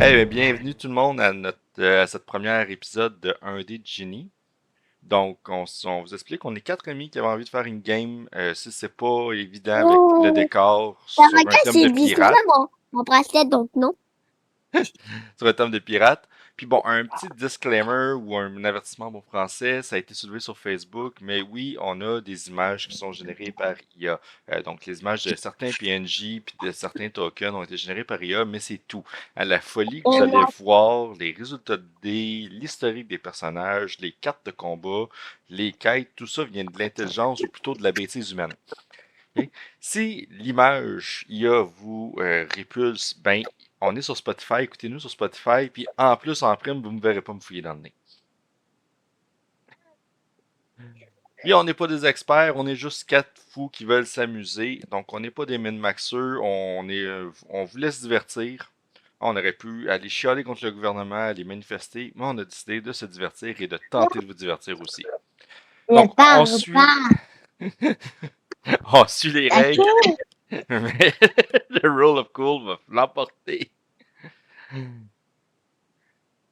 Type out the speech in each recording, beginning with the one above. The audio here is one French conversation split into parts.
Bienvenue tout le monde à cette première épisode de 1D de Génie. Donc, on vous explique qu'on est quatre amis qui avaient envie de faire une game, si c'est pas évident avec le Oh, décor, ça sur un regarde, thème de c'est pirate. mon bracelet, donc non. Sur un thème de pirate. Puis bon, un petit disclaimer ou un avertissement bon français, ça a été soulevé sur Facebook, mais oui, on a des images qui sont générées par IA. Donc les images de certains PNJ puis de certains tokens ont été générées par IA, mais c'est tout. La folie que vous allez voir, les résultats de dés, l'historique des personnages, les cartes de combat, les quêtes, tout ça vient de l'intelligence ou plutôt de la bêtise humaine. Ok? Si l'image IA vous répulse, ben on est sur Spotify, écoutez-nous sur Spotify, puis en plus, en prime, vous ne me verrez pas me fouiller dans le nez. Puis on n'est pas des experts, on est juste quatre fous qui veulent s'amuser, donc on n'est pas des min-maxeux, on vous laisse divertir. On aurait pu aller chialer contre le gouvernement, aller manifester, mais on a décidé de se divertir et de tenter de vous divertir aussi. Donc on suit, on suit les règles, mais le roll of cool va l'emporter.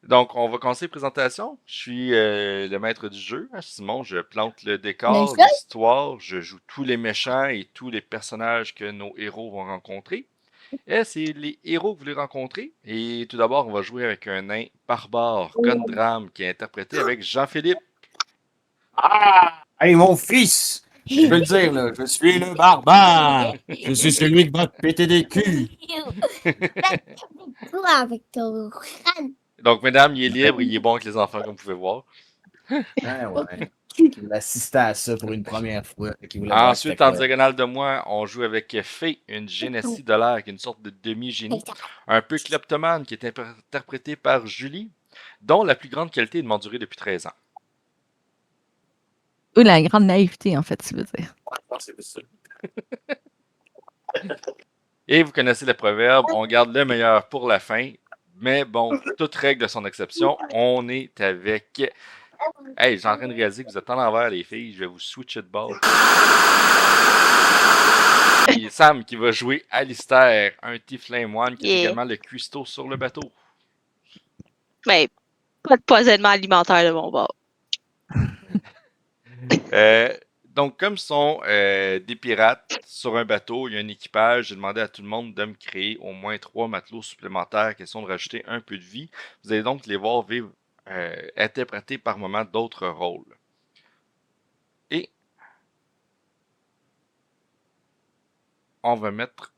Donc, on va commencer la présentation. Je suis le maître du jeu. Simon, je plante le décor, l'histoire, je joue tous les méchants et tous les personnages que nos héros vont rencontrer. Et c'est les héros que vous voulez rencontrer. Et tout d'abord, on va jouer avec un nain barbare, Gondram, qui est interprété avec Jean-Philippe. Ah! Hey, mon fils! Je veux le dire, là, je suis le barbare! Je suis celui qui va te péter des culs! Quoi avec ton crâne? Donc, mesdames, il est libre, il est bon avec les enfants, comme vous pouvez voir. Ah ouais. Qui voulait assister à ça pour une première fois. Qui voulait voir Ensuite, c'était en quoi. diagonale de moi, on joue avec Fée, une génésie de l'air, qui est une sorte de demi-génie, un peu kleptomane, qui est interprété par Julie, dont la plus grande qualité est de m'endurer depuis 13 ans. Ou la grande naïveté, en fait, tu veux dire. C'est ça. Et vous connaissez le proverbe, on garde le meilleur pour la fin, mais bon, toute règle de son exception, on est avec... Hey, j'ai en train de réaliser que vous êtes en l'envers, les filles, je vais vous switcher de bord. Et Sam qui va jouer Alistair, un Tiefling moine qui est également le cuistot sur le bateau. Mais pas de poisonnement alimentaire de mon bord. Donc, comme ce sont des pirates sur un bateau, il y a un équipage, j'ai demandé à tout le monde de me créer au moins 3 matelots supplémentaires, question de rajouter un peu de vie. Vous allez donc les voir vivre, interpréter par moments d'autres rôles. Et on va mettre,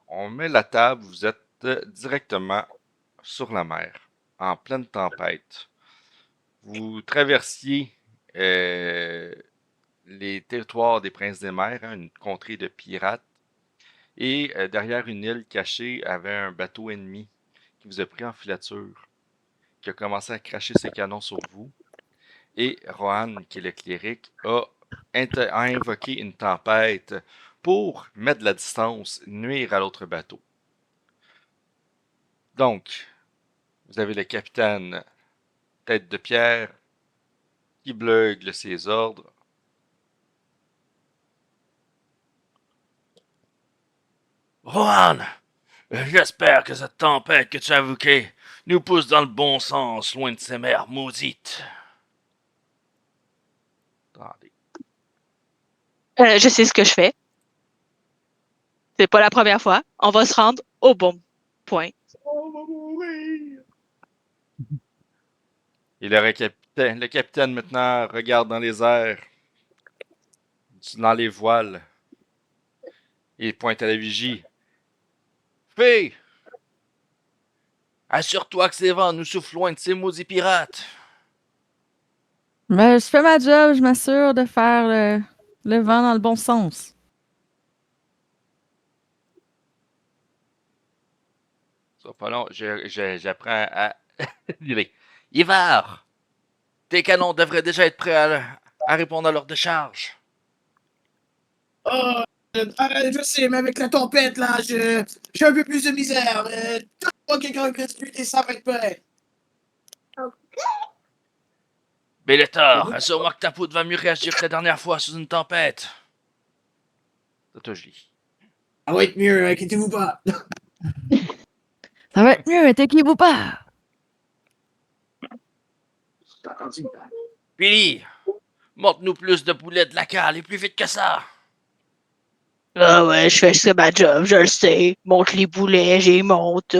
on met la table, vous êtes directement sur la mer, en pleine tempête. Vous traversiez les territoires des Princes des Mers, une contrée de pirates, et derrière une île cachée avait un bateau ennemi qui vous a pris en filature, qui a commencé à cracher ses canons sur vous, et Rohan, qui est le cléric, a invoqué une tempête pour mettre de la distance, nuire à l'autre bateau. Donc, vous avez le capitaine Tête de Pierre qui bleugle ses ordres. Rohan, j'espère que cette tempête que tu as invoquée nous pousse dans le bon sens, loin de ces mers maudites. Attendez. Je sais ce que je fais. C'est pas la première fois. On va se rendre au bon point. On va mourir! Et le capitaine maintenant regarde dans les airs, dans les voiles, et pointe à la vigie. Fée! Assure-toi que ces vents nous soufflent loin de ces maudits pirates. Mais je fais ma job, je m'assure de faire le vent dans le bon sens. Ça va pas long, j'apprends à dire. Ivar! Tes canons devraient déjà être prêts à répondre à leur décharge. Oh, je sais, mais avec la tempête, là, j'ai un peu plus de misère. Donne-moi quelqu'un qui explique et ça va être prêt. Bellator, assure-moi que ta poudre va mieux réagir que la dernière fois sous une tempête. Ça te dit. Ça va être mieux, inquiétez-vous pas. Ça va être mieux, inquiétez-vous pas. Billy, montre-nous plus de boulets de la cale et plus vite que ça. Ah ouais, je fais ma job, je le sais. Monte les boulets, j'ai monte.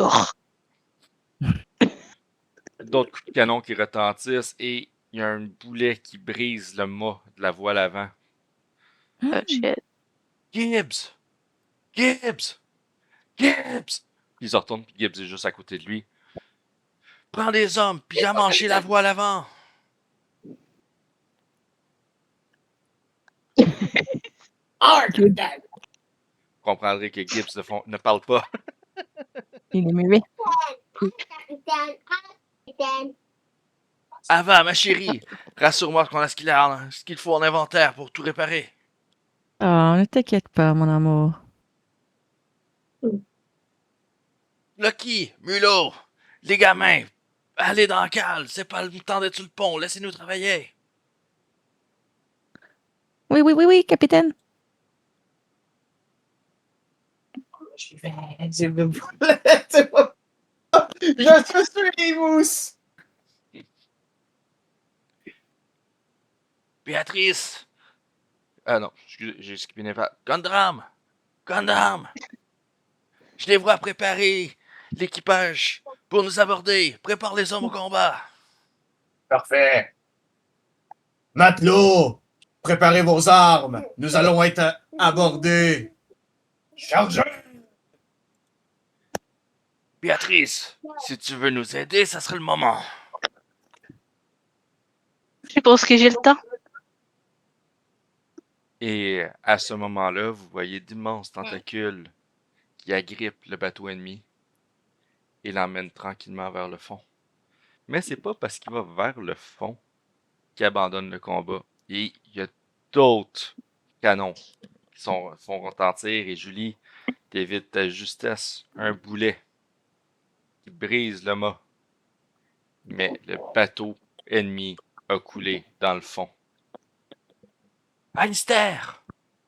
D'autres coups de canon qui retentissent et il y a un boulet qui brise le mât de la voile avant. Oh shit. Gibbs! Gibbs! Gibbs! Puis il se retourne, puis Gibbs est juste à côté de lui. Prends des hommes, puis amancher la voile avant! Arc! Vous comprendrez que Gibbs ne parle pas. Il est mauvais. Capitaine. Avant, ma chérie! Rassure-moi qu'on a ce qu'il faut en inventaire pour tout réparer. Ah, ne t'inquiète pas, mon amour. Lucky, Mulot, les gamins, allez dans le cale, c'est pas le temps d'être sur le pont, laissez-nous travailler. Oui, capitaine. J'y vais. C'est pas... Je suis sur les mousses. Béatrice! Ah non, j'ai skippé une étape. Gundam! Gundam! Je les vois préparer l'équipage pour nous aborder. Prépare les hommes au combat. Parfait. Matelots, préparez vos armes. Nous allons être abordés. Chargez! Béatrice, si tu veux nous aider, ça serait le moment. Je pense que j'ai le temps. Et à ce moment-là, vous voyez d'immenses tentacules qui agrippent le bateau ennemi et l'emmènent tranquillement vers le fond. Mais c'est pas parce qu'il va vers le fond qu'il abandonne le combat. Et il y a d'autres canons qui font retentir et Julie t'évite à justesse un boulet qui brise le mât. Mais le bateau ennemi a coulé dans le fond. Alistair!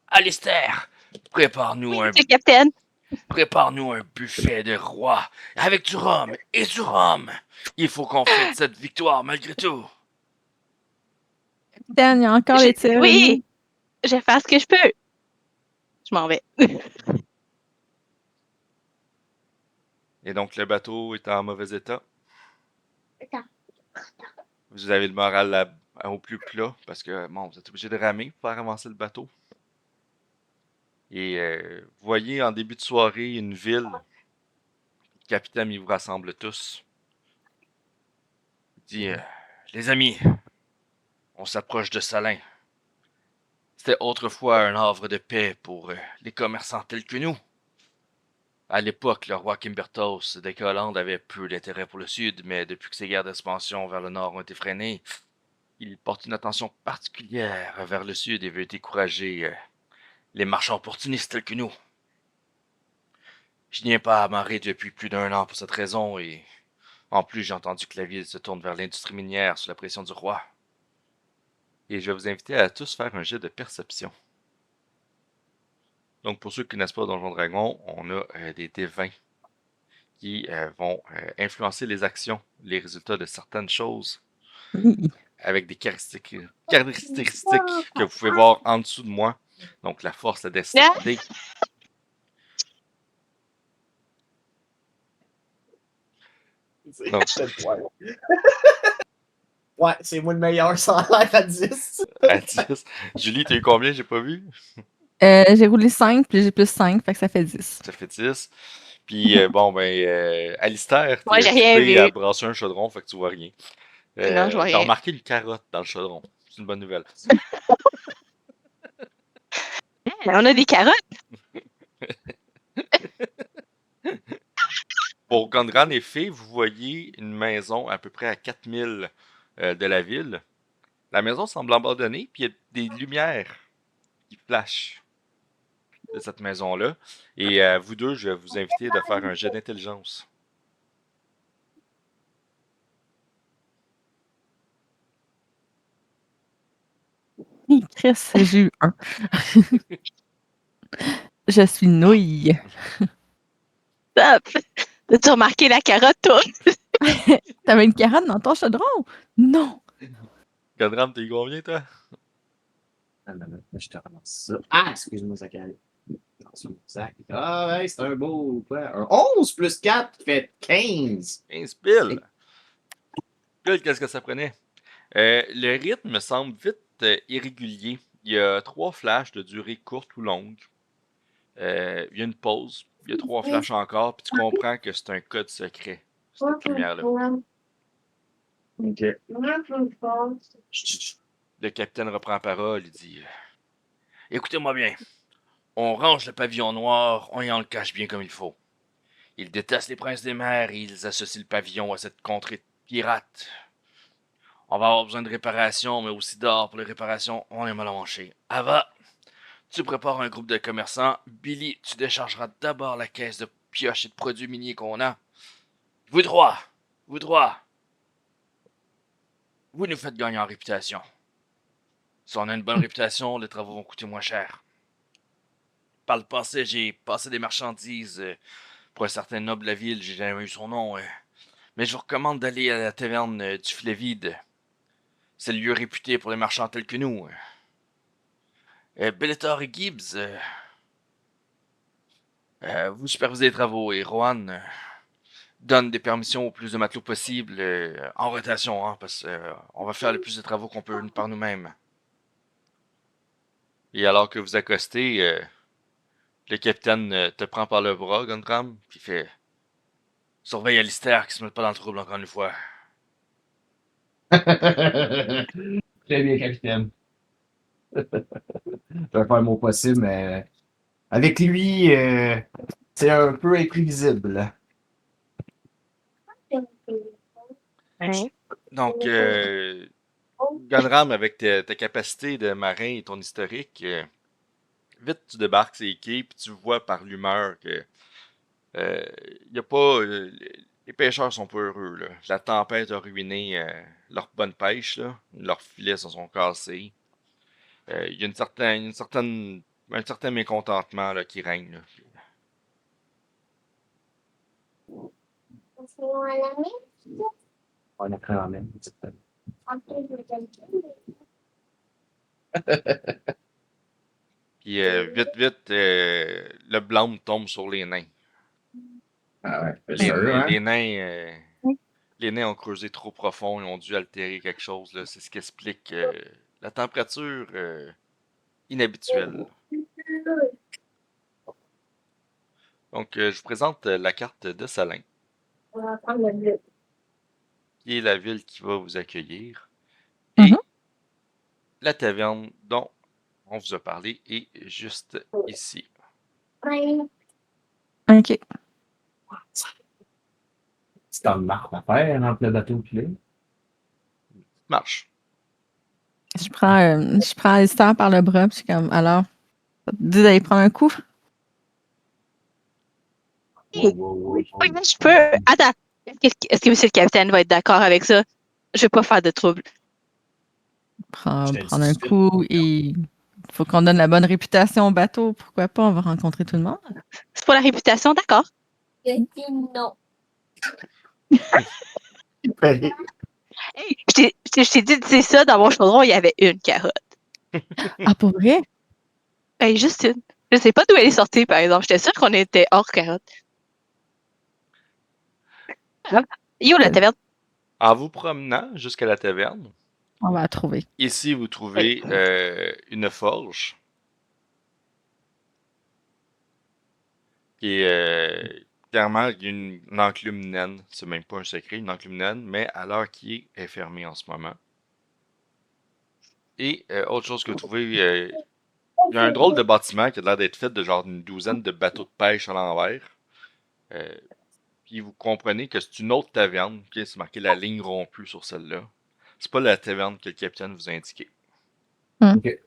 Alistair! Prépare-nous Oui, monsieur le capitaine. Prépare-nous un buffet de roi avec du rhum et du rhum. Il faut qu'on fête cette victoire malgré tout. Capitaine, il y a encore les tirs. Oui, je vais faire ce que je peux. Je m'en vais. Et donc le bateau est en mauvais état. Attends. Vous avez le moral au plus plat parce que bon, vous êtes obligé de ramer pour faire avancer le bateau. Et vous voyez en début de soirée une ville. Le capitaine, il vous rassemble tous. Il dit les amis, on s'approche de Salin. C'était autrefois un havre de paix pour les commerçants tels que nous. À l'époque, le roi Kimbertos de Hollande avait peu d'intérêt pour le sud, mais depuis que ses guerres d'expansion vers le nord ont été freinées, il porte une attention particulière vers le sud et veut décourager les marchands opportunistes tels que nous. Je n'y ai pas amarré depuis plus d'1 an pour cette raison, et en plus j'ai entendu que la ville se tourne vers l'industrie minière sous la pression du roi. Et je vais vous inviter à tous faire un jet de perception. Donc, pour ceux qui ne connaissent pas Donjon Dragon, on a des D20 qui vont influencer les actions, les résultats de certaines choses, avec des caractéristiques que vous pouvez voir en dessous de moi. Donc, la force, la dextérité. Donc, Ouais, c'est moi le meilleur, ça a l'air à 10. à 10. Julie, t'as eu combien? J'ai pas vu. J'ai roulé 5, puis j'ai plus 5, fait que ça fait 10. Ça fait 10. Puis, bon, Alistair, Moi, t'es j'ai rien occupé vu. à brasser un chaudron, fait que tu vois rien. Non, je vois T'as rien. remarqué une carotte dans le chaudron. C'est une bonne nouvelle. On a des carottes. Pour Gondran et Fée, vous voyez une maison à peu près à 4000 de la ville. La maison semble abandonnée, puis il y a des lumières qui flashent de cette maison-là. Et vous deux, je vais vous inviter de faire un jet d'intelligence. Chris, j'ai eu 1. Je suis nouille. Stop. T'as-tu remarqué la carotte, toi? T'avais une carotte dans ton chaudron? Non! Godram, t'es combien, toi? Je te ramasse ça. Ah, excuse-moi, ça calme. Attention, mon sac. Ah, ouais, c'est un beau. Quoi? Un 11 plus 4 fait 15. 15 piles! Pile, qu'est-ce que ça prenait? Le rythme me semble vite irrégulier. Il y a 3 flashs de durée courte ou longue. Il y a une pause. Il y a 3 flashs encore, puis tu comprends que c'est un code secret, cette lumière-là. Ok. Le capitaine reprend la parole, il dit écoutez-moi bien. On range le pavillon noir, on y en le cache bien comme il faut. Ils détestent les princes des mers et ils associent le pavillon à cette contrée de pirates. On va avoir besoin de réparations, mais aussi d'or pour les réparations, on est mal manché. Ava, tu prépares un groupe de commerçants. Billy, tu déchargeras d'abord la caisse de pioches et de produits miniers qu'on a. Vous trois, vous nous faites gagner en réputation. Si on a une bonne réputation, les travaux vont coûter moins cher. Par le passé, j'ai passé des marchandises pour un certain noble de la ville, j'ai jamais eu son nom. Mais je vous recommande d'aller à la taverne du Filet Vide. C'est le lieu réputé pour les marchands tels que nous. Bellator et Gibbs, vous supervisez les travaux et Rohan donne des permissions au plus de matelots possible en rotation, hein, parce qu'on va faire le plus de travaux qu'on peut par nous-mêmes. Et alors que vous accostez, le capitaine te prend par le bras, Guntram, puis fait surveille Alistair qui se mette pas dans le trouble encore une fois. Très bien, capitaine. Je vais faire mon possible, mais avec lui, c'est un peu imprévisible. Donc, Gunram, avec ta capacité de marin et ton historique, vite tu débarques sur les quais, puis tu vois par l'humeur que y a pas. Les pêcheurs sont pas heureux, là. La tempête a ruiné leur bonne pêche, là. Leurs filets se sont cassés. Il y a un certain mécontentement là, qui règne, là. On a quand même. Puis vite, le blâme tombe sur les nains. Ah ouais, Les, sûr, hein? les nains ont creusé trop profond, ils ont dû altérer quelque chose, là. C'est ce qui explique la température inhabituelle. Donc, je vous présente la carte de Salin, On va prendre le bleu. qui est la ville qui va vous accueillir. Et Mhm. la taverne dont on vous a parlé est juste ici. Ouais. OK. C'est comme marque à faire entre le bateau et là. Marche. Je prends Alistair par le bras, puis je suis comme, alors, ça te dit d'aller prendre un coup? Oui, mais je peux. Attends. Est-ce que monsieur le capitaine va être d'accord avec ça? Je vais pas faire de trouble. Je te le Prendre un dis tout de coup et il faut qu'on donne la bonne réputation au bateau. Pourquoi pas? On va rencontrer tout le monde. C'est pour la réputation, d'accord. Je dis non. Hey, je t'ai dit de dire ça, dans mon chaudron, il y avait une carotte. Ah, pour vrai? Hey, juste une. Je sais pas d'où elle est sortie, par exemple. J'étais sûre qu'on était hors carotte. Yo, la taverne. En vous promenant jusqu'à la taverne, On va la trouver. ici vous trouvez une forge qui est clairement une enclume naine. C'est même pas un secret, une enclume naine, mais à l'heure qui est fermée en ce moment. Et autre chose que vous trouvez, il y a un drôle de bâtiment qui a l'air d'être fait de genre une douzaine de bateaux de pêche à l'envers. Puis vous comprenez que c'est une autre taverne, okay? C'est marqué la ligne rompue sur celle-là. C'est pas la taverne que le capitaine vous a indiqué. Ok.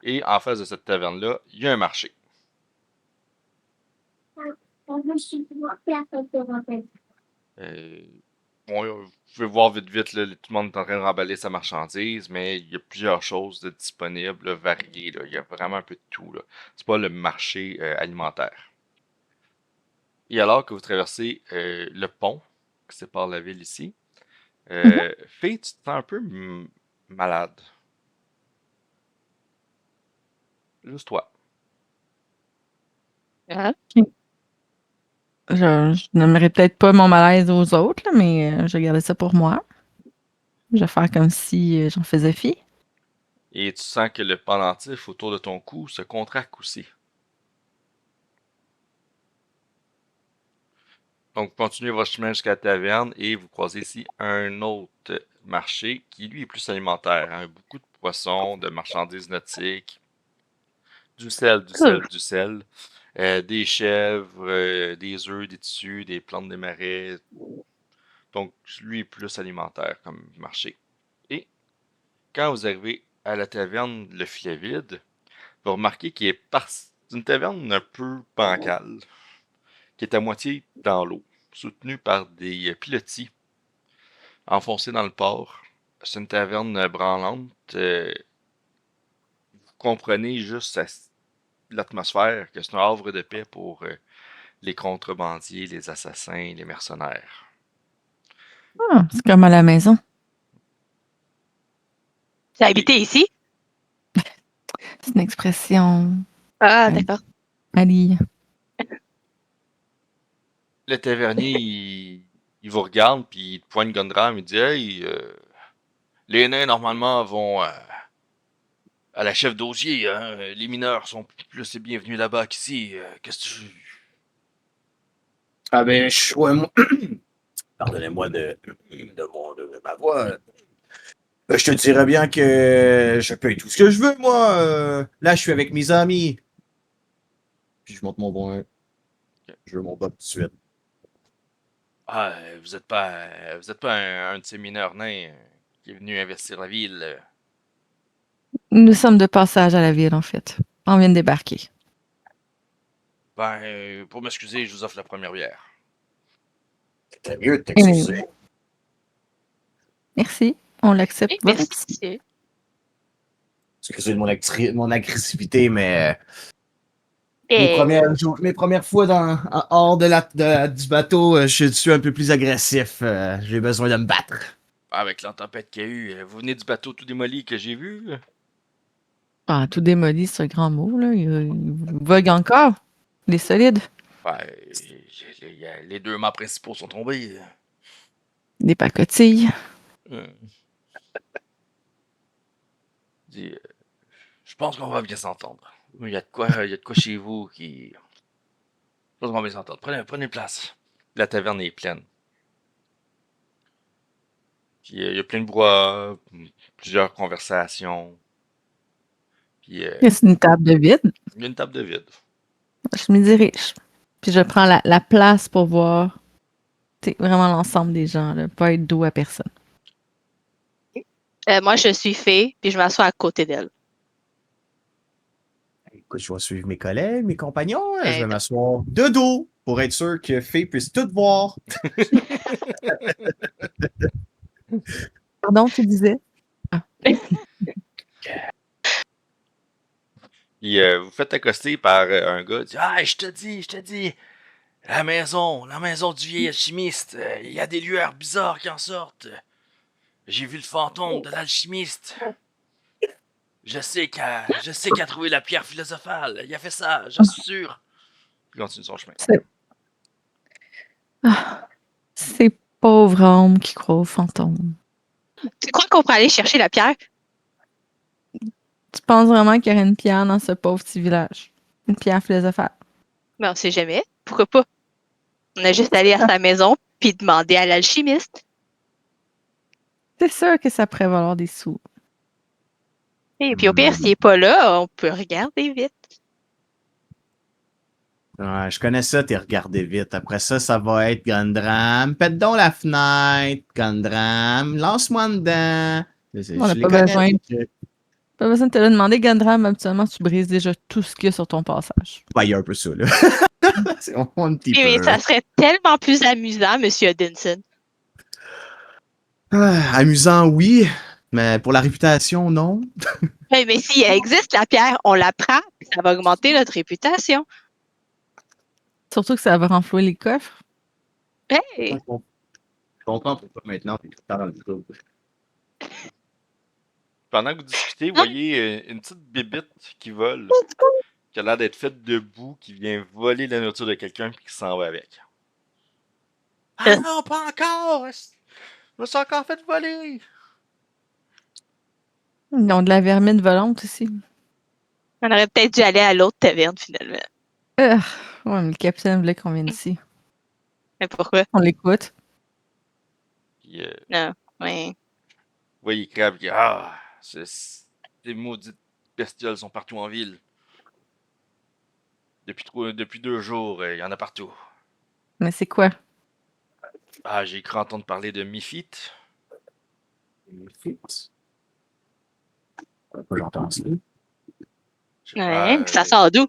Et en face de cette taverne-là, il y a un marché. Je suis faire Bon, vous pouvez voir vite, là, tout le monde est en train de remballer sa marchandise, mais il y a plusieurs choses de disponibles, là, variées. Là. Il y a vraiment un peu de tout. Là. C'est pas le marché alimentaire. Et alors que vous traversez le pont qui sépare la ville ici, Faye, tu te sens un peu malade. Juste toi. Hein? Je n'aimerais peut-être pas mon malaise aux autres, là, mais je gardais ça pour moi. Je vais faire comme si j'en faisais fi. Et tu sens que le pendentif autour de ton cou se contracte aussi. Donc, continuez votre chemin jusqu'à la taverne et vous croisez ici un autre marché qui, lui, est plus alimentaire. Hein. Beaucoup de poissons, de marchandises nautiques, du sel, du sel, Cool. du sel, des chèvres, des œufs, des tissus, des plantes des marais. Donc, lui est plus alimentaire comme marché. Et quand vous arrivez à la taverne Le Filet Vide, vous remarquez qu'il est une taverne un peu bancale, qui est à moitié dans l'eau, soutenue par des pilotis enfoncés dans le port. C'est une taverne branlante. Vous comprenez juste l'atmosphère que c'est un havre de paix pour les contrebandiers, les assassins, les mercenaires. Ah, c'est comme à la maison. Tu as habité ici? C'est une expression Ah, Oui. d'accord. Ali. Le tavernier, il vous regarde, puis il te pointe Gondram, il dit « Hey, les nains, normalement, vont à la chef d'osier, hein. Les mineurs sont plus les bienvenus là-bas qu'ici. Qu'est-ce que tu... Ah ben, ouais, moi... Pardonnez-moi de ma voix. Je te dirais bien que je paye tout ce que je veux, moi. Là, je suis avec mes amis. Puis je monte mon bon. Je veux mon bas tout de suite. Ah, vous êtes pas un de ces mineurs nains qui est venu investir la ville. Nous sommes de passage à la ville, en fait. On vient de débarquer. Ben, pour m'excuser, je vous offre la première bière. C'était mieux de t'excuser. Merci. On l'accepte. Oui, volontiers. merci. Excusez mon agressivité, mais Et mes premières fois hors du bateau, je suis un peu plus agressif. J'ai besoin de me battre. Avec la tempête qu'il y a eu, vous venez du bateau tout démoli que j'ai vu. Ah, tout démoli, c'est un grand mot, là. Il vogue encore. Il est solide. Ben, les deux mâts principaux sont tombés. Des pacotilles. Dis, je pense qu'on va bien s'entendre. Il y a de quoi chez vous qui... Je pense qu'on va bien s'entendre. Prenez place. La taverne est pleine. Puis il y a plein de brouhaha, plusieurs conversations. Puis C'est une table de vide. il y a une table de vide. Je me dirige. Puis je prends la place pour voir vraiment l'ensemble des gens, là, pas être dos à personne. moi, je suis fée, puis je m'assois à côté d'elle. Écoute, je vais suivre mes collègues, mes compagnons. Je vais D'accord. m'asseoir de dos pour être sûr que Faye puisse tout voir. Pardon, tu disais? Puis vous faites accoster par un gars. Dit, ah, je te dis, la maison du vieil alchimiste. Il y a des lueurs bizarres qui en sortent. J'ai vu le fantôme de l'alchimiste. Je sais qu'il a trouvé la pierre philosophale. Il a fait ça, j'en suis sûr. Il continue son chemin. Ces pauvres hommes qui croient aux fantômes. Tu crois qu'on pourrait aller chercher la pierre? Tu penses vraiment qu'il y aurait une pierre dans ce pauvre petit village? Une pierre philosophale? Mais on sait jamais. Pourquoi pas? On a juste allé à sa maison, puis demander à l'alchimiste. C'est sûr que ça pourrait valoir des sous. Et puis au pire, s'il n'est pas là, on peut regarder vite. Ouais, je connais ça, t'es regardé vite. Après ça, ça va être Gondram. Pète donc la fenêtre, Gondram. Lance-moi dedans. On n'a pas besoin. Pas besoin de te le demander, Gandram. Habituellement, tu brises déjà tout ce qu'il y a sur ton passage. Ben, il y a un peu ça, là. C'est un petit Oui, mais peu. ça serait tellement plus amusant, Monsieur Dinson. Amusant, oui. Mais pour la réputation, non. Oui, mais si elle existe, la pierre, on la prend, puis ça va augmenter notre réputation. Surtout que ça va renflouer les coffres. Hey! Je comprends pourquoi maintenant t'es tout le temps dans le trouble. Pendant que vous discutez, vous voyez une petite bébite qui vole, qui a l'air d'être faite de boue, qui vient voler la nourriture de quelqu'un puis qui s'en va avec. Ah non, pas encore! Je me suis encore fait voler! Ils ont de la vermine volante aussi. On aurait peut-être dû aller à l'autre taverne, finalement. Ouais, mais le capitaine voulait qu'on vienne ici. Mais pourquoi? On l'écoute. Puis, Non. Ouais. vous voyez Crab qui dit ah, ces maudites bestioles sont partout en ville. Depuis 2 jours, il y en a partout. Mais c'est quoi? Ah, j'ai cru entendre parler de Mifit. Pourquoi j'entends ça? Je sais pas, Ouais. Ça sort d'où?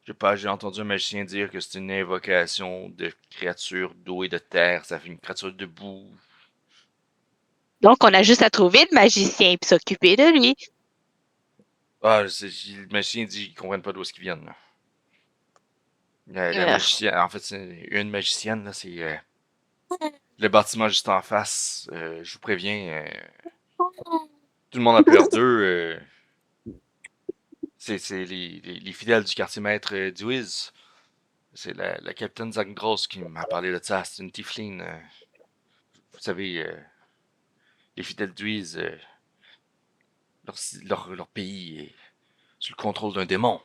je sais pas, j'ai entendu un magicien dire que c'est une invocation de créatures d'eau et de terre. Ça fait une créature de boue. Donc, on a juste à trouver le magicien et s'occuper de lui. Ah, le magicien dit qu'ils comprennent pas d'où est-ce qu'ils viennent. Là. La Ah. magicienne, en fait, c'est une magicienne, là, c'est le bâtiment juste en face. Je vous préviens, tout le monde a peur d'eux. C'est les fidèles du quartier maître d'Huiz. C'est la capitaine Zagros qui m'a parlé de ça. C'est une tiefling. Vous savez, les fidèles d'Huiz, leur pays est sous le contrôle d'un démon.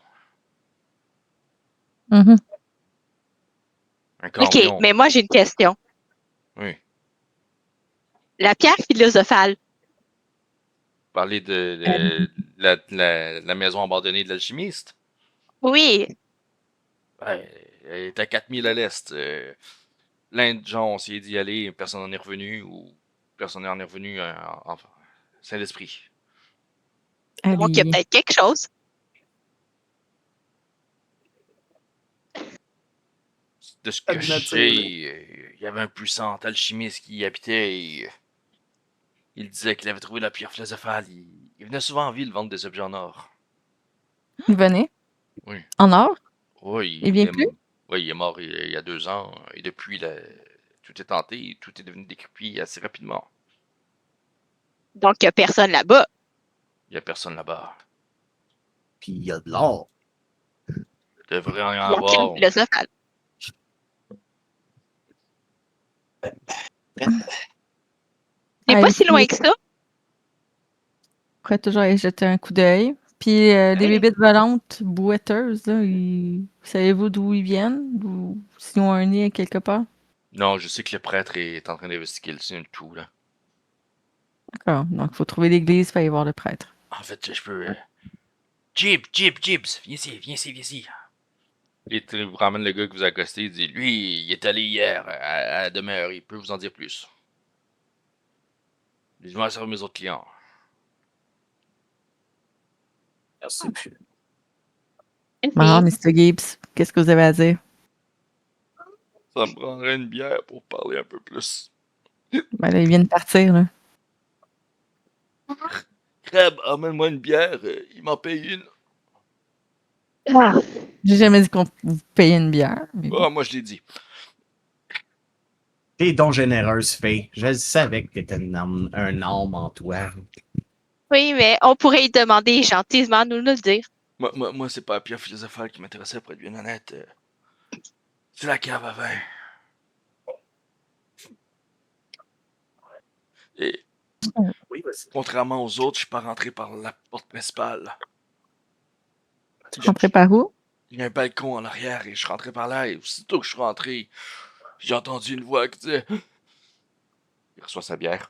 Mhm. Un OK, cambrion. mais moi, j'ai une question. Oui. La pierre philosophale, Parler de la maison abandonnée de l'alchimiste. oui, Ouais, elle est à 4000 à l'est. Plein de gens ont essayé d'y aller, personne n'en est revenu ou personne n'en est revenu en Saint-Esprit. donc il y a Allez. peut-être quelque chose. De ce que je Admettez-le. sais, il y avait un puissant alchimiste qui y habitait et il disait qu'il avait trouvé la pierre philosophale. Il venait souvent en ville vendre des objets en or. Venez. Oui. En or? Oui, Il vient plus? Oui, il est mort il y a 2 ans et depuis, tout est tenté, tout est devenu décrépit assez rapidement. Donc, il n'y a personne là-bas. Il n'y a personne là-bas. Puis il y a de l'or. Il devrait en y La pierre avoir. philosophale. C'est pas si loin que ça. Pourrait toujours aller jeter un coup d'œil. Puis les Oui. bébites volantes bouetteuses, là, savez-vous d'où ils viennent? Ou s'ils ont un nid quelque part? Non, je sais que le prêtre est en train d'investiguer le tout, là. D'accord. Donc, il faut trouver l'église, il faut aller voir le prêtre. En fait, je peux... Jibs, viens ici, viens ici. Il vous ramène le gars que vous accostez, il dit, lui, il est allé hier à la demeure, il peut vous en dire plus. Je vais servir mes autres clients. Merci. Bon, Mr. Gibbs, qu'est-ce que vous avez à dire? Ça me prendrait une bière pour parler un peu plus. Ben là, ils viennent de partir, là. Crab, emmène-moi une bière, il m'en paye une. Ah, J'ai jamais dit qu'on vous payait une bière. Mais... Ah, moi je l'ai dit. T'es donc généreuse, Faye. Je savais que t'étais un âme en toi. oui, mais on pourrait y demander gentiment de nous le dire. Moi c'est pas la pierre philosophale qui m'intéressait, pour être bien honnête. C'est la cave à vin. Et Oui, vas-y. contrairement aux autres, je suis pas rentré par la porte principale. Rentrez par où? Il y a un balcon en arrière et je suis rentré par là et aussitôt que je suis rentré, j'ai entendu une voix qui disait... Il reçoit sa bière.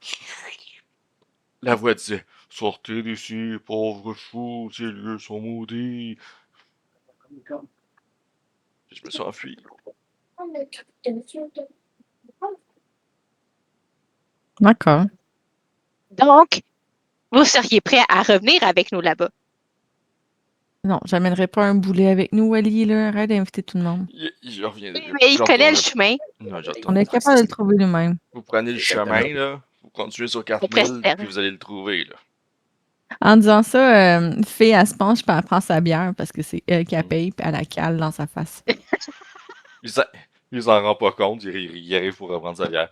La voix disait, sortez d'ici, pauvres fous, ces lieux sont maudits. Je me suis enfui. D'accord. Donc, vous seriez prêt à revenir avec nous là-bas. Non, j'amènerai pas un boulet avec nous, Wally, là. Arrête d'inviter tout le monde. Je reviens. Oui, mais il j'en connaît le retournerai- chemin. Non, j'en On retournerai est pas. capable de le trouver nous-mêmes. Vous prenez le chemin, là. Vous continuez sur 4000, Presque. puis vous allez le trouver, là. En disant ça, Fée, elle se penche puis elle prend sa bière parce que c'est elle qui la paye puis elle la cale dans sa face. Il s'en rend pas compte, il arrive pour reprendre sa bière.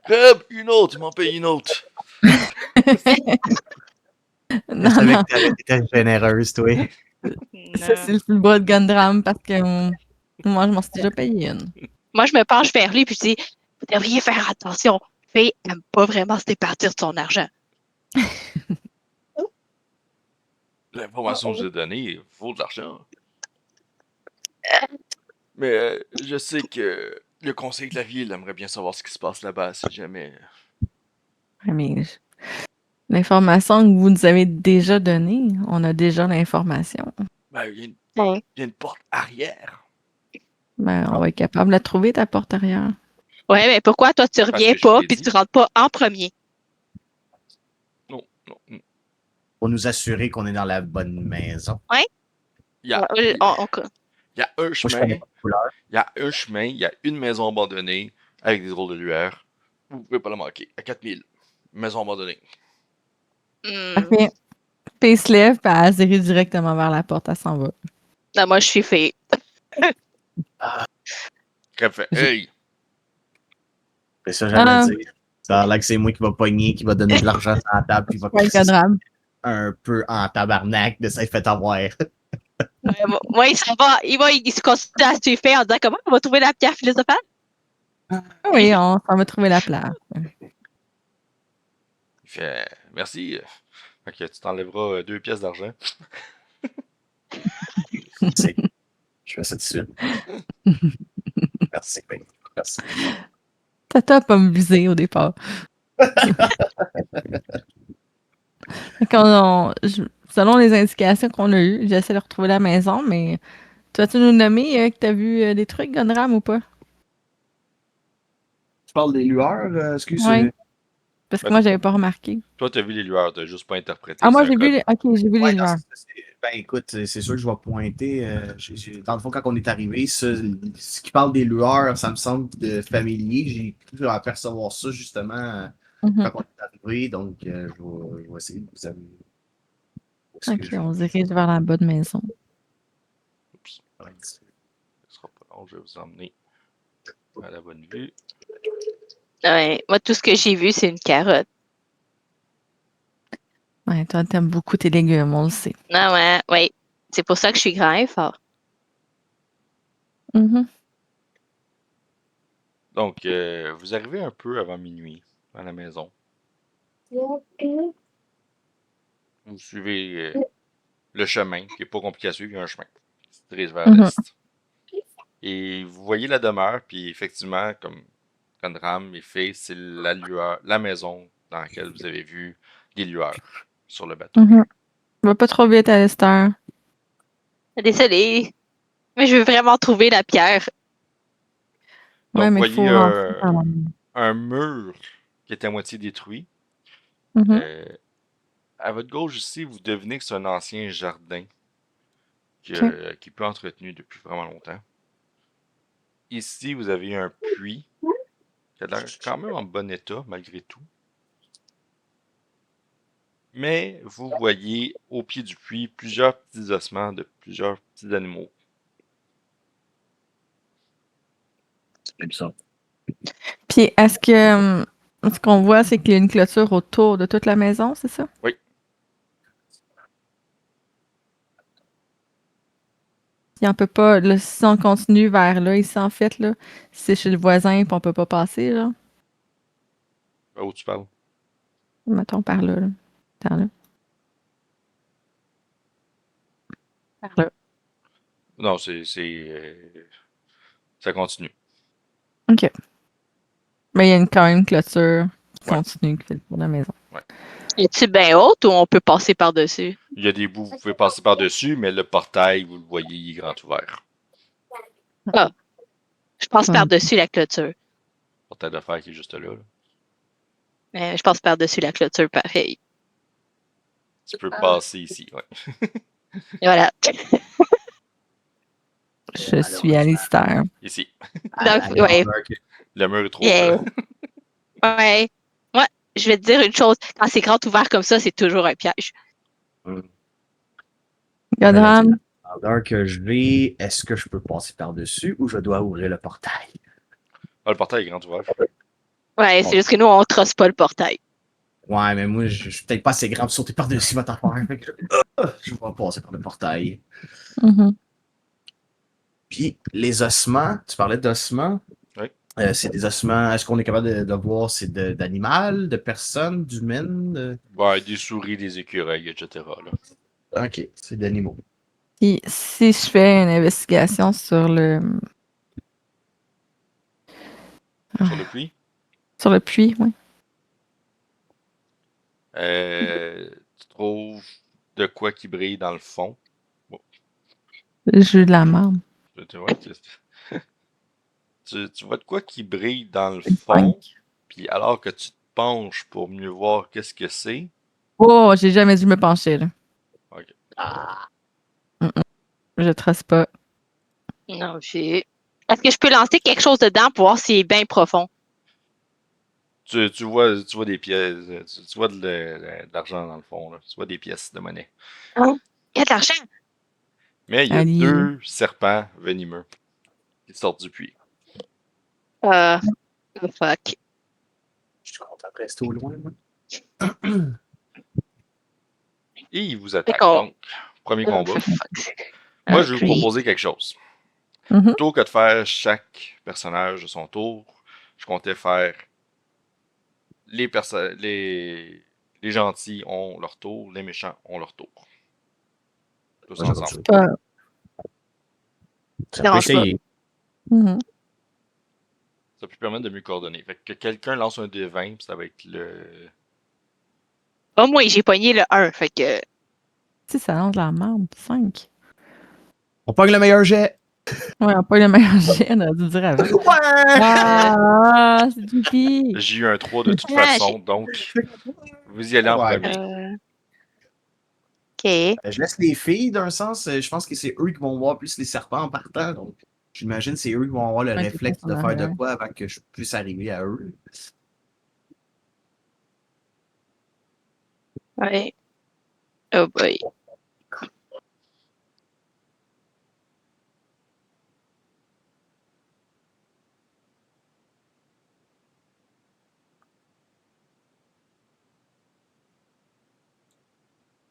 Reb, une autre, il m'en paye une autre. Non, Je savais non, que t'étais généreuse, toi. ça c'est le bras de Gundram parce que moi je m'en suis déjà payé une. Moi, je me penche vers lui puis je dis vous devriez faire attention. Faye n'aime pas vraiment se départir de son argent. L'information que je vous ai donnée vaut de l'argent. Mais je sais que le conseil de la ville aimerait bien savoir ce qui se passe là-bas si jamais. Mais l'information que vous nous avez déjà donnée, on a déjà l'information. Ben, il Ouais. y a une porte arrière. Ben, on va être capable de la trouver, ta porte arrière. Ouais, mais pourquoi toi tu reviens que je pas l'ai puis dit. tu rentres pas en premier? Non. Pour nous assurer qu'on est dans la bonne maison. Il y a, Ouais, il y a un Moi, je chemin. connais pas la couleur. Il y a un chemin, il y a une maison abandonnée avec des drôles de lueurs. Vous pouvez pas la manquer. À 4000. Maison abandonnée. Parfait. Fée se lève puis elle se dirige directement vers la porte, elle s'en va. Non, moi, je suis Faye. Crêpe fait hey! C'est ça, j'allais Ah. dire. Ça a l'air que c'est moi qui va pogner, qui va donner de l'argent sur la table, puis va Ouais, crisser Gundram. un peu en tabarnak de s'être fait avoir. Moi, il s'en va. Il se continue à suivre Faye en disant comment on va trouver la pierre philosophale? Ah oui, on s'en va trouver la place. Il fait merci. Fait que tu t'enlèveras 2 pièces d'argent. Je fais ça tout de suite. Merci, Ben. Merci. Tata a pas me visé au départ. Selon les indications qu'on a eues, j'essaie de retrouver la maison, mais tu vas-tu nous nommer que tu as vu des trucs, Gundram, ou pas? Tu parles des lueurs, excuse. Ouais. Parce que moi, j'avais pas remarqué. Toi, t'as vu les lueurs, t'as juste pas interprété. Ah, moi, que c'est j'ai un vu, code. j'ai vu Ouais, les non, lueurs. ben écoute, c'est sûr que je vais pointer. Dans le fond, quand on est arrivé, ce qui parle des lueurs, ça me semble familier. J'ai cru apercevoir ça justement Mhm. quand on est arrivé, donc je vais essayer de vous amener. Ok, on se dirige vers la bonne maison. Oups. Ce sera pas long, je vais vous emmener à la bonne vue. Ouais, moi, tout ce que j'ai vu, c'est une carotte. Ouais, toi, t'aimes beaucoup tes légumes, on le sait. Non, ouais. C'est pour ça que je suis grand et fort. Mhm. Donc, vous arrivez un peu avant minuit à la maison. Vous suivez le chemin, qui est pas compliqué à suivre, il y a un chemin qui se dirige vers Mhm. l'est. Et vous voyez la demeure, puis effectivement, comme Gundram et Faye, c'est la maison dans laquelle vous avez vu des lueurs sur le bateau. Mhm. Va pas trop vite, Alistair. Désolée. Mais je veux vraiment trouver la pierre. Donc, Ouais, vous mais voyez faut rentrer quand même. un mur qui est à moitié détruit. Mhm. À votre gauche ici, vous devinez que c'est un ancien jardin qui Ok. est peu entretenu depuis vraiment longtemps. Ici, vous avez un puits qui a l'air quand même en bon état, malgré tout. Mais vous voyez au pied du puits plusieurs petits ossements de plusieurs petits animaux. C'est ça. Puis, est-ce que ce qu'on voit, c'est qu'il y a une clôture autour de toute la maison, c'est ça? Oui. Puis on peut pas, là, si on continue vers là, ici, en fait, là, c'est chez le voisin, puis on peut pas passer, là. Où tu parles? Mettons par là, là. Par là. Par là. Non, ça continue. OK. Mais il y a quand même une clôture qui Ouais. continue, qui fait le tour de la maison. Est-tu bien haute ou on peut passer par-dessus? Il y a des bouts, vous pouvez passer par-dessus, mais le portail, vous le voyez, il est grand ouvert. Je passe Ouais. par-dessus la clôture. Le portail de fer qui est juste là. Je passe par-dessus la clôture, pareil. Tu peux passer ici, ouais. Et voilà. Je suis Alistair. Ici. Donc, ouais. Le mur est trop Yeah. haut. Ouais. je vais te dire une chose. Quand c'est grand ouvert comme ça, c'est toujours un piège. Godram, Alors que je vais, est-ce que je peux passer par-dessus ou je dois ouvrir le portail? Ah, le portail est grand ouvert. Ouais, c'est juste que nous, on trosse pas le portail. Ouais, mais moi, je suis peut-être pas assez grand pour sauter par-dessus votre affaire. Fait que je vais passer par le portail. mhm. Puis, les ossements, tu parlais d'ossements. Oui. C'est des ossements, est-ce qu'on est capable de voir, c'est d'animal, de personnes, d'humaines? Ouais, des souris, des écureuils, etc. Là. Ok, c'est d'animaux. Puis si je fais une investigation sur Sur le puits, le puits, oui. tu trouves de quoi qui brille dans le fond. Le jeu de la marde. Tu vois, tu vois de quoi qui brille dans le fond, puis alors que tu te penches pour mieux voir qu'est-ce que c'est. Oh, j'ai jamais dû me pencher, là. Ok. Je trace pas. Non, est-ce que je peux lancer quelque chose dedans pour voir s'il est bien profond? Tu vois des pièces, tu vois de l'argent dans le fond, là. Tu vois des pièces de monnaie. Hein? Il y a de l'argent. Mais il y a Allez. 2 serpents venimeux qui sortent du puits. Oh, fuck. Je suis content de rester au loin, moi. Et ils vous attaquent. D'accord. Donc, premier Oh, combat. fuck. Moi, je vais vous Ok. proposer quelque chose. Mhm. Plutôt que de faire chaque personnage de son tour, je comptais faire les gentils ont leur tour, les méchants ont leur tour. Tous Moi, j'adore ensemble. ça. Pas. Ça peut Dérange pas. essayer. Mhm. Ça peut permettre de mieux coordonner. Fait que quelqu'un lance un D20, puis ça va être le. Pas moi, j'ai pogné le 1. Fait que. Si ça lance de la marde, 5. On pogne le meilleur jet. Ouais, on a pas eu le meilleur jet, on aurait dû dire avant. Ouais! Ah, c'est Juppie. J'ai eu un 3 de toute Ah, façon, donc vous y allez en Ouais. premier. Ok. Je laisse les filles d'un sens. Je pense que c'est eux qui vont voir plus les serpents en partant. Donc, j'imagine que c'est eux qui vont avoir le Ouais, réflexe c'est de en faire de arrière. quoi avant que je puisse arriver à eux. Ouais. Oh boy.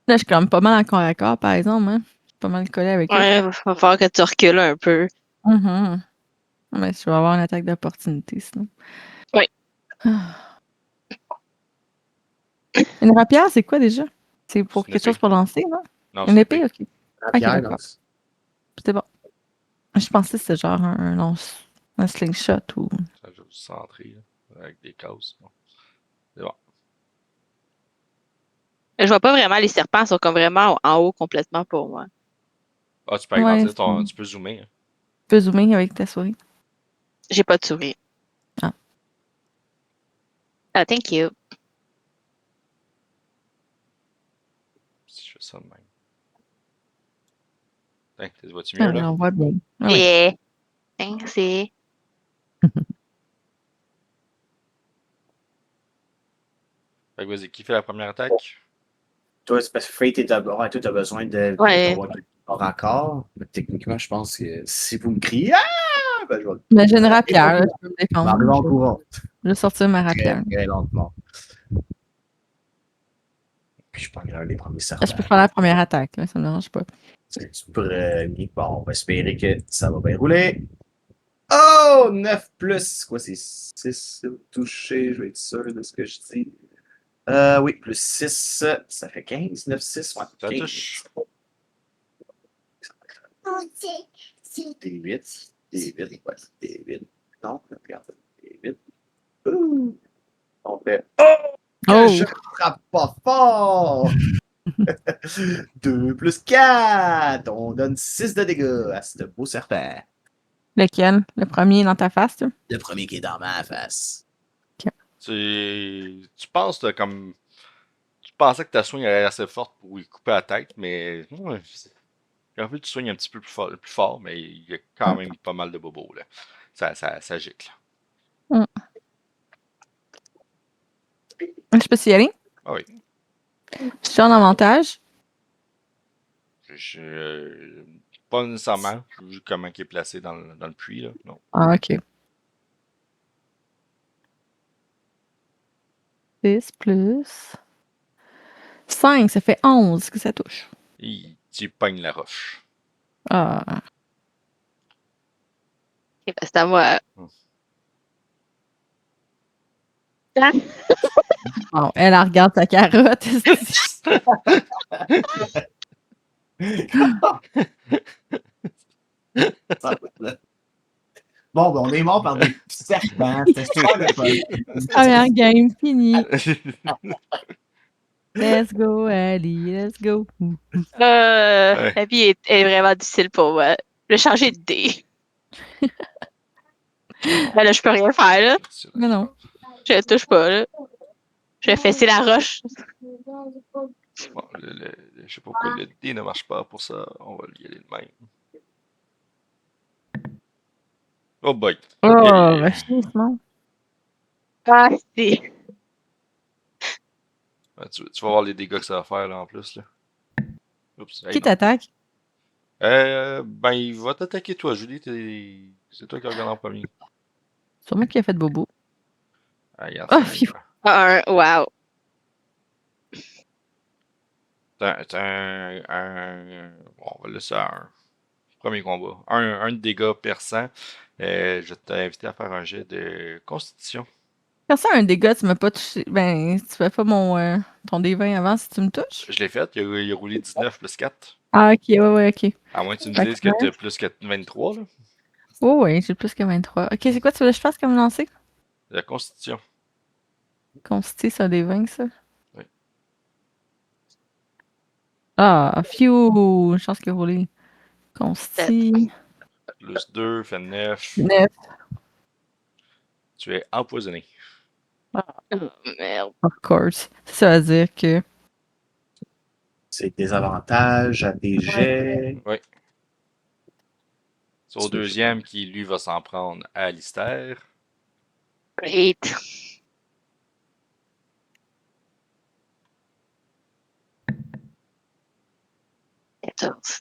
Là, je suis quand même pas mal en corps à corps, par exemple. Hein? Je suis pas mal collé avec eux. Ouais, va falloir que tu recules un peu. Mhm. Mais je vais avoir une attaque d'opportunité, sinon. Oui. Ah. Une rapière, c'est quoi déjà? C'est pour C'est une quelque chose épée. pour lancer, non? Non, Une c'est épée, ok. La Ok, pierre, d'accord. C'était bon. Je pensais que c'était genre un slingshot ou. Ça va se centrer, là, avec des cases. Bon. C'est bon. Je vois pas vraiment les serpents, ils sont comme vraiment en haut complètement pour moi. Ah, tu peux Ouais, agrandir tu peux zoomer. Hein. tu peux zoomer avec ta souris. J'ai pas de souris. Ah. Ah, thank you. Si je fais ça de même. Hein, tu vois-tu mieux, là? On voit bien. Ah oui. Yeah. Merci. Fait que vas-y, qui fait la première attaque? Toi, c'est parce que Fate est d'abord. Ouais, toi, t'as besoin de Ouais. d'avoir corps à corps. Mais techniquement, je pense que si vous me criez, ah! Ben, je vais Mais j'ai une rapière, là, je peux me défendre. m'arriver en courant. Je vais sortir ma rapière. Très lentement. Puis je prends l'un des premiers serpents. Je peux faire la première attaque, là, ça me dérange pas. C'est du premier. Bon, on va espérer que ça va bien rouler. Oh! 9 plus. Quoi, c'est 6 touché. Je vais être sûr de ce que je dis. Oui, plus 6. Ça fait 15. 9, 6. Ouais, Ça 15. touche. Des 8. Des 8. Ouais, des 8. Non, regarde. Des 8. Ouh! On fait. Que Oh! je frappe pas fort! 2 plus 4! On donne 6 de dégâts à ce beau serpent. Lequel? Le premier dans ta face, là? Le premier qui est dans ma face. Tu penses comme. Tu pensais que ta soigne allait être assez forte pour lui couper la tête, mais. Ouais, en fait, tu soignes un petit peu plus fort, mais il y a quand même pas mal de bobos, là. Ça gicle. Mm. Je peux y aller? Ah oui. Je suis en avantage. Pas nécessairement, vu comment il est placé dans le puits, là. Non. Ah, ok. 6 plus 5, ça fait 11 que ça touche. Tu pognes la roche. Ah. Ok, ben, c'est à moi. Hmm. Ah, Bon, elle regarde sa carotte. Bon, ben, on est mort par des serpents. C'était super le fun. Première game, fini. Let's go, Ali, let's go. Ouais. La vie est vraiment difficile pour moi. Je vais changer de dé. Ben là, je peux rien faire, là. Mais non. Je touche pas, là. Je vais fesser la roche. Bon, je sais pas pourquoi le dé ne marche pas pour ça. On va y aller de même. Oh boy. Oh, Yeah. va chier, non. Ah, c'est. Ouais, tu vas voir les dégâts que ça va faire là en plus. Là. Oups. Hey, Qui non. t'attaque? Ben, il va t'attaquer toi, Julie. C'est toi qui regarde en premier. C'est moi qui a fait bobo. Ah, regarde, Oh, c'est phew. Wow. T'as bon, on va le laisser à un. Premier combat. Un de dégâts perçant. Je t'ai invité à faire un jet de constitution. Quand ça, un dégât, tu m'as pas touché. Ben, tu fais pas ton D20 avant si tu me touches? Je l'ai fait. Il a roulé 19 plus 4. Ah, ok, ouais, ok. À moins que tu me Fait dises que que t'as plus que 23, là. Oh, ouais, j'ai plus que 23. Ok, c'est quoi tu veux que je fasse comme lancer? La constitution. Constituer ça des 20, ça? Oui. Ah, phew! Chance qu'il a roulé. Consti. Plus 2 fait 9. 9. Tu es empoisonné. Oh, merde. Of course. Ça veut dire que. C'est des avantages à tes jets. Oui. C'est au deuxième qui, lui, va s'en prendre à Alistair. Great. Quatorze.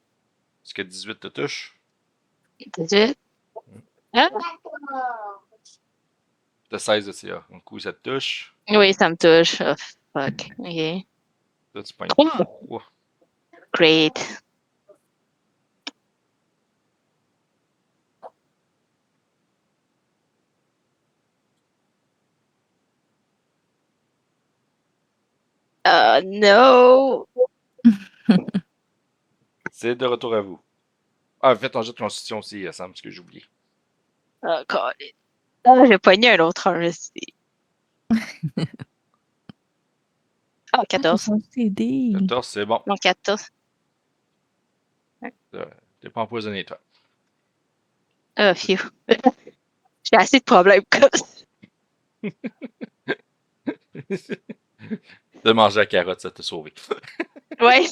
Est-ce que 18 te touche? 18. Ah? T'as 16 de CA. Un coup, ça te touche. Oui, ça me touche. Oh, fuck. Ok. Là, tu pognes 3. Great. No. C'est de retour à vous. Ah, faites ton jet de constitution aussi, Sam, parce que j'ai oublié. Oh, God. Ah, j'ai pogné un autre 1 aussi. Ah, 14. CD. 14, c'est bon. Non, 14. T'es pas empoisonné, toi. Ah, phew. J'ai assez de problèmes comme ça. De manger la carotte, ça t'a sauvé. Ouais.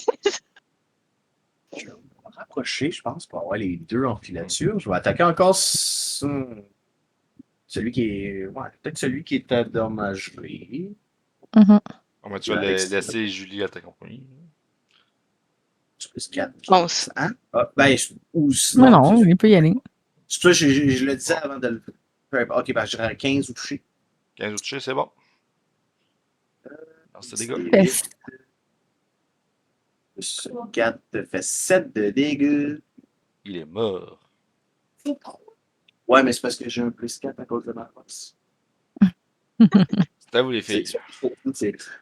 Je vais me rapprocher, je pense, pour avoir les deux en filature. Je vais attaquer encore celui qui est. Ouais, peut-être celui qui est endommagé. Mhm. Ah, ben, tu vas laisser Julie attaquer en premier. Plus 4. 11. Hein? Ah, ben, ou Mais sinon. non, il peut y aller. C'est pour ça que je le disais avant de le faire. Ok, ben, je dirais 15 ou touché. 15 au toucher, c'est bon. Alors, c'est des gars. Yes. Plus 4 fait 7 de dégâts. Il est mort. C'est trop. Ouais, mais c'est parce que j'ai un plus 4 à cause de ma force. C'est à vous, les filles.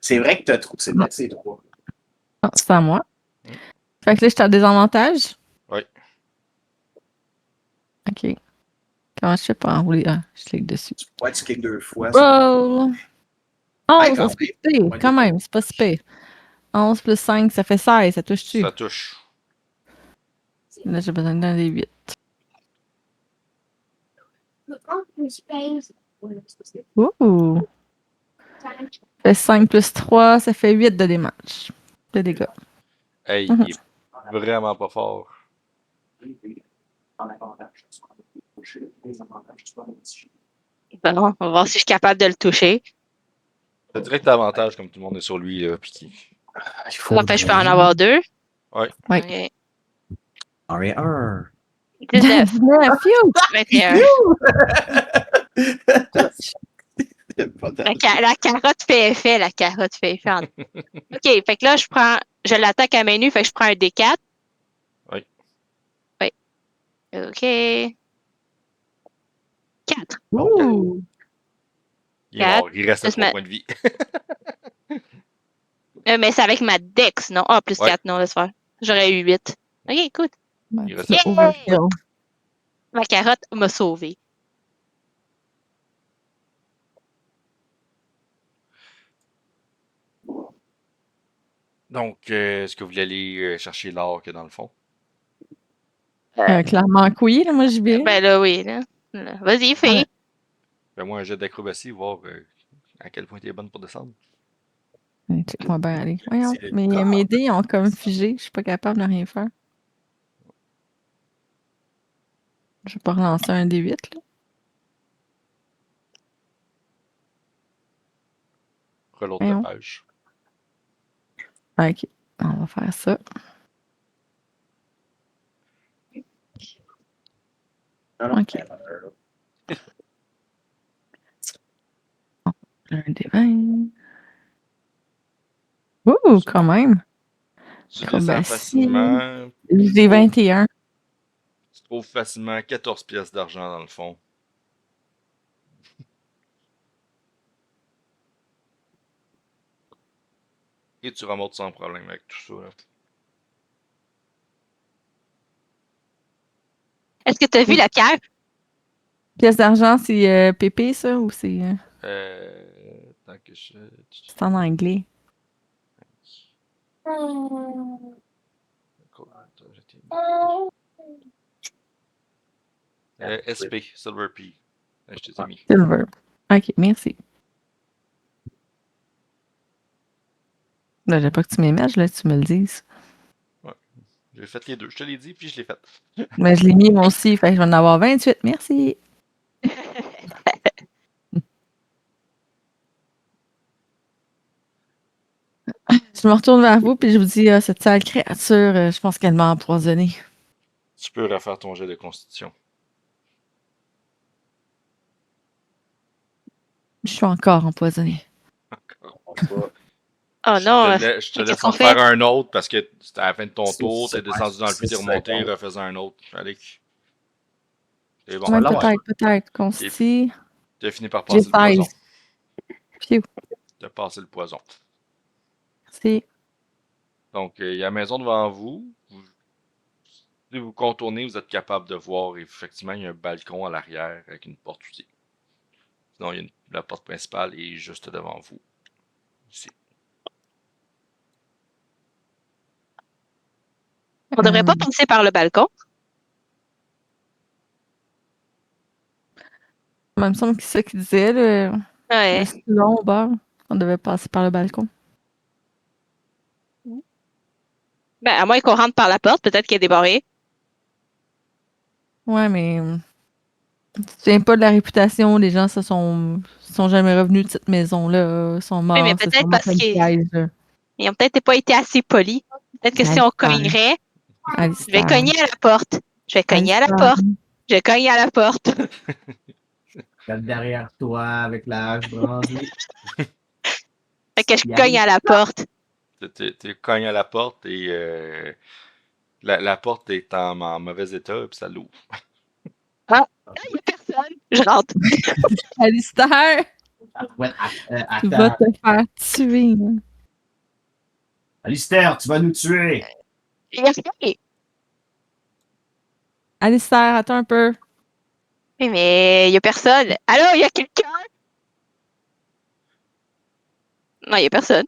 C'est vrai que t'as trop. C'est vrai que c'est 3. Ah, c'est à moi. Mm. Fait que là, je suis à désavantage. Oui. Ok. Comment je fais pour enrouler? Ah, je clique dessus. Ouais, tu cliques 2 fois. Roll! 11, quand c'est pas si pire. Quand même, c'est pas si pire. 11 plus 5, ça fait 16. Ça touche-tu? Ça touche. Là, j'ai besoin d'un des 8. En plus, space. Ouh! Ça fait 5 plus 3, ça fait 8 de damage. De dégâts. Hey, Mhm. il est vraiment pas fort. Bon, on va voir si je suis capable de le toucher. T'as direct avantage comme tout le monde est sur lui, là, pis qui... Il faut. Moi, fait, je peux en avoir 2. Ouais. Ouais. Ok. En ai un. 19, 19, phew! 21. La carotte fait effet, la carotte fait effet. Ok, fait que là, je l'attaque à main nue, fait que je prends un D4. Oui. Oui. Ok. 4. Ouh! Il est mort, il reste à Juste 3 ma- points de vie. Mais c'est avec ma Dex, non? Ah, plus Ouais. 4, non, laisse faire. J'aurais eu 8. Ok, écoute. Ouais, Il tu reste l'as Yay! overkill. Ma carotte m'a sauvé. Donc, est-ce que vous voulez aller chercher l'or qu'il y a dans le fond? Clairement que oui, là, moi j'y vais. Ben là, oui, là. Vas-y, fille. Fais-moi un jet d'acrobatie, voir à quel point t'es bonne pour descendre. Check-moi bien aller. Voyons, C'est le mes, corps. mes dés ont comme figé. Je suis pas capable de rien faire. Je vais pas relancer un D8, là. Reload la Voyons. page. Ok, on va faire ça. Ok. Un D20. Ouh, quand même. Tu descends Acrobatie. facilement. J'ai 21. Tu trouves facilement 14 pièces d'argent dans le fond. Et tu remontes sans problème avec tout ça. Là. Est-ce que tu as vu la pierre? Pièce d'argent, c'est PP, ça, ou c'est Tant que je... c'est en anglais? SP, Silver P. Je t'ai mis. Silver. Ok, merci. Là, j'ai pas que tu m'émettes, je voulais que tu me le dises. J'ai fait les deux. Je te l'ai dit, puis je l'ai fait. Mais je l'ai mis moi aussi, fait que je vais en avoir 28. Merci. Je me retourne vers vous, puis je vous dis, cette sale créature, je pense qu'elle m'a empoisonné. Tu peux refaire ton jet de constitution. Je suis encore empoisonné. Oh non. Je te laisse qu'est-ce en qu'on fait? faire un autre parce que c'était à la fin de ton C'est- tour. c'est T'es descendu dans le puits, t'es c'est remonté, bon. refaisais un autre. Allez. C'est bon. Ouais, là, peut-être. Consti. Tu as fini par J'ai passer le poison. 16. Phew. Tu as passé le poison. Merci. Donc, il y a la maison devant vous. Si vous contournez, vous êtes capable de voir, effectivement, il y a un balcon à l'arrière avec une porte aussi. Sinon, la porte principale est juste devant vous. Ici. On devrait pas passer par le balcon. Il me semble que c'est ça qu'il disait, le Ouais. long au bord. On devait passer par le balcon. Ben, à moins qu'on rentre par la porte, peut-être qu'elle est débarrée. Ouais, mais tu te souviens pas de la réputation. Les gens sont jamais revenus de cette maison-là. Sont morts. Oui, mais C'est peut-être sûrement parce comme piège. qu'ils n'ont peut-être pas été assez polis. Peut-être que si on cognerait, je vais cogner à la porte. Je vais cogner à la porte. Je cogne à la porte. Regarde derrière toi avec la hache bronzée. Fait que je cogne à la porte. Tu cognes à la porte et la porte est en mauvais état et puis ça l'ouvre. Il n'y a personne. Je rentre. Alistair, Ouais, tu vas attends. te faire tuer. Là. Alistair, tu vas nous tuer. Il n'y a rien. Alistair, attends un peu. Oui, mais il n'y a personne. Allô, il y a quelqu'un? Non, il n'y a personne.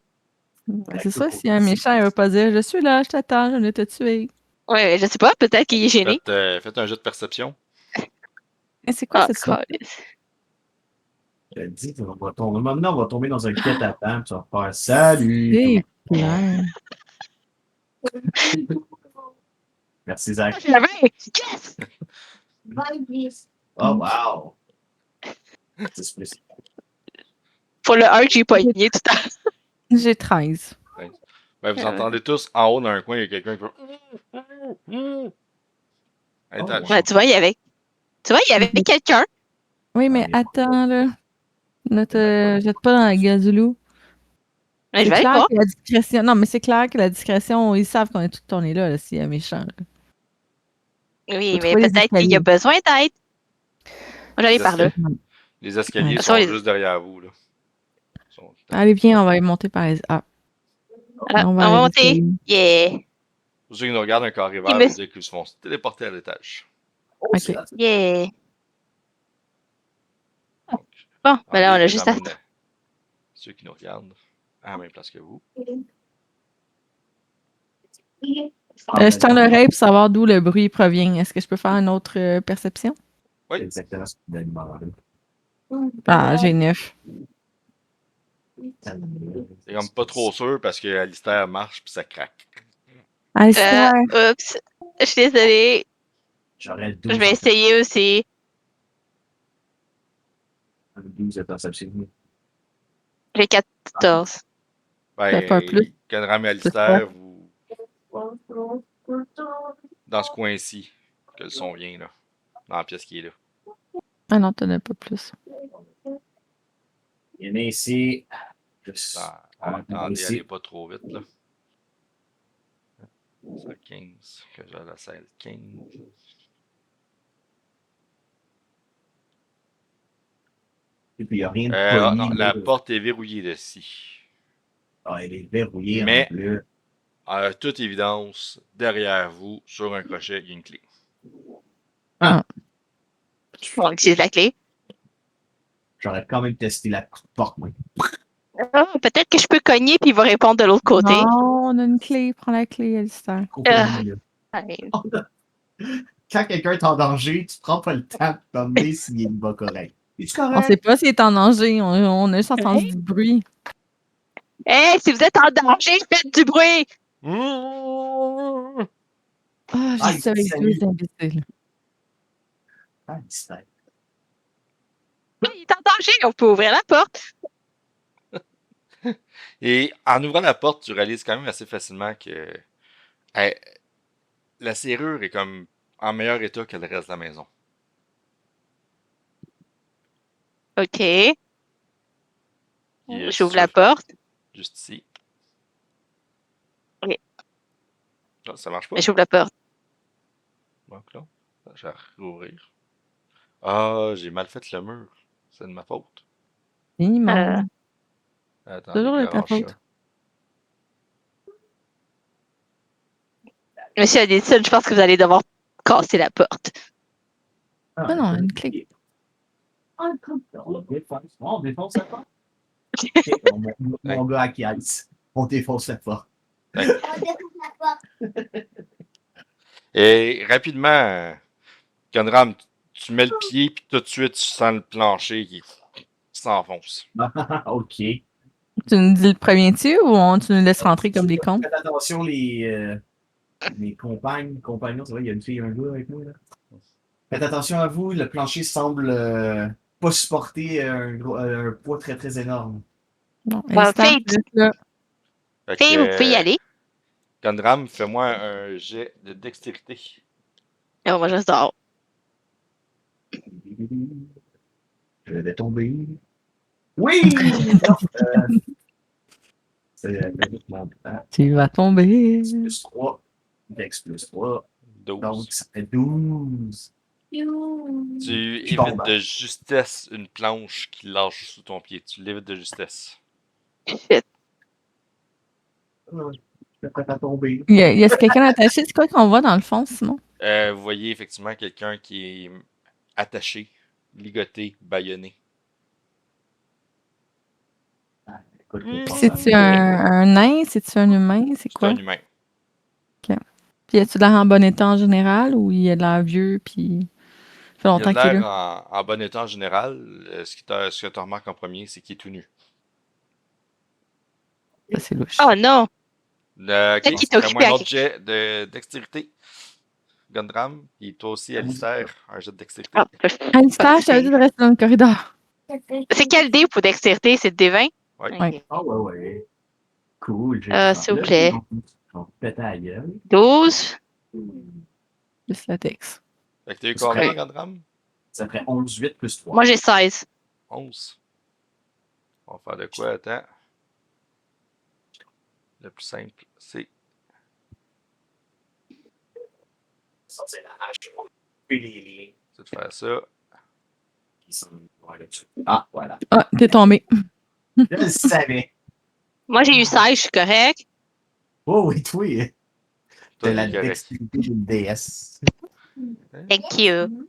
C'est ça, si un méchant, il va pas dire je suis là, je t'attends, je vais te tuer. Ouais, je sais pas, peut-être qu'il est gêné. Faites un jet de perception. Et c'est quoi Ah, cette sorte? câlisse. Je te dis qu'on va tomber. Maintenant, on va tomber dans un guet-apens, puis tu vas faire salut. C'est clair. Merci, Zach. Je l'avais. Yes! Oh, wow. 10 plus. pour le 1 que j'ai pogné tout à l'heure. J'ai 13. Ben, vous entendez tous en haut dans un coin, il y a quelqu'un qui fait. Étage. Ouais, tu vois, il y avait quelqu'un. Oui, mais attends, là. Ne te jette pas dans la gueule du loup. Mais je C'est vais aller clair voir. que la discrétion. Non, mais c'est clair que la discrétion, ils savent qu'on est tous tournés là, s'il y a méchant. Là. Oui, Faut mais trouver les peut-être qu'il y a escaliers. besoin d'aide. Moi, j'allais par là. Les escaliers Ouais. sont Les- juste derrière vous. Là. Ils sont- Allez, viens, on va y monter par les. Ah, Ah, on on va va aller monter. essayer. Yeah. Pour ceux qui nous regardent, un carré vert me- veut dire qu'ils se font téléporter à l'étage. Ok. Yeah. Bon, ben là, on a juste à... j'emmène ceux qui nous regardent à la même place que vous. Je tends l'oreille pour savoir d'où le bruit provient. Est-ce que je peux faire une autre perception? Oui. Exactement ce qu'il a demandé. Ah, j'ai 9. C'est comme pas trop sûr parce que Alistair marche puis ça craque. Alistair, Oups. Je suis désolée. J'aurais 12 Je vais essayer aussi. 12 de perception. J'ai 14. Fais pas Ben, plus. Conram et Alistair, vous. Dans ce coin-ci, que le son vient, là. Dans la pièce qui est là. Ah non, t'en as pas plus. Il y en a ici. Juste. Attendez, ici. allez pas trop vite, là. C'est 15, que j'ai la 16, 15. Et puis il n'y a rien de Non, pogné, la là. porte est verrouillée d'ici. Ah, elle est verrouillée Mais- en plus. À toute évidence, derrière vous, sur un crochet, il y a une clé. On utilise la clé. J'aurais quand même testé la porte, moi. Ah, peut-être que je peux cogner puis il va répondre de l'autre côté. Non, on a une clé. Prends la clé, Alistair. Compagnie, là. Ouais. Quand quelqu'un est en danger, tu prends pas le temps de demander s'il va correct. Es-tu On correct? sait pas s'il est en danger. On a juste entendu du bruit. Hey, si vous êtes en danger, faites du bruit! Mmh. Ah, Ah, je suis avec salut. deux imbéciles. Ah, mystère. Il est en danger, on peut ouvrir la porte. Et en ouvrant la porte, tu réalises quand même assez facilement que la serrure est comme en meilleur état que le reste de la maison. OK. Puis, J'ouvre la porte. Juste ici. Ok. Non, ça marche pas. Mais j'ouvre la porte. Donc là, je vais rouvrir. Ah, j'ai mal fait le mur. C'est de ma faute. Immense. Attends, Toujours de ta faute. Monsieur Addison, je pense que vous allez devoir casser la porte. Ah non, une clé. On défonce la porte. Ok, mon gars à Kials. On défonce la porte. Et rapidement, Conram, tu mets le pied, puis tout de suite, tu sens le plancher qui s'enfonce. Ok. Tu nous dis le premier dessus ou tu nous laisses rentrer comme des cons? Faites attention, mes compagnons, c'est vrai, il y a une fille et un gars avec nous, là. Faites attention à vous, le plancher semble pas supporter un poids très très énorme. Bon, Bon, Alistair, Fate. tu restes là. Fait que, Fille, vous pouvez y aller. Conram, fais-moi un jet de dextérité. Et moi, je dors. Je vais tomber. Oui! Non, c'est Tu vas tomber. plus 3. Dex plus 3. 12. Donc, ça fait 12. Tu Je tombe. évites de justesse une planche qui lâche sous ton pied. Tu l'évites de justesse. Shit. Je suis prêt à tomber. Y a quelqu'un attaché? C'est quoi qu'on voit dans le fond, Simon? Vous voyez effectivement quelqu'un qui est attaché, ligoté, bâillonné. Écoute, C'est-tu un nain? C'est-tu un humain? C'est C'est quoi? un humain. Puis y a-tu de l'air en bon état en général ou il y a de l'air vieux puis ça fait Il a longtemps qu'il est l'air là? en bon état en général. Ce que tu remarques en premier, c'est qu'il est tout nu. Ça, c'est louche. Oh non! Ok, Peut-être qu'il est occupé fais-moi un à autre jet de dextérité. Gundram, et toi aussi, Alistair, un jet de dextérité. Ah, Alistair, je t'avais dit de rester dans le corridor. C'est quel dé pour dextérité? C'est le D20? Ouais. Ok. Ouais. Ah ouais. Cool. S'il vous plaît. On pète à la gueule. 12. Juste la texte. Fait que t'as eu combien, Gondram? Ça ferait 11, 8 plus 3. Moi, j'ai 16. 11. On va faire de quoi? Attends. Le plus simple, c'est... Ça, c'est la hache. Et les liens c'est de faire ça. qui sont là-dessus. Ah, voilà. Ah, t'es tombé. Je le savais. Moi, j'ai eu 16, je suis correct. Oh oui, oui. Toi, De la t'es correct. dextérité d'une déesse. Thank you.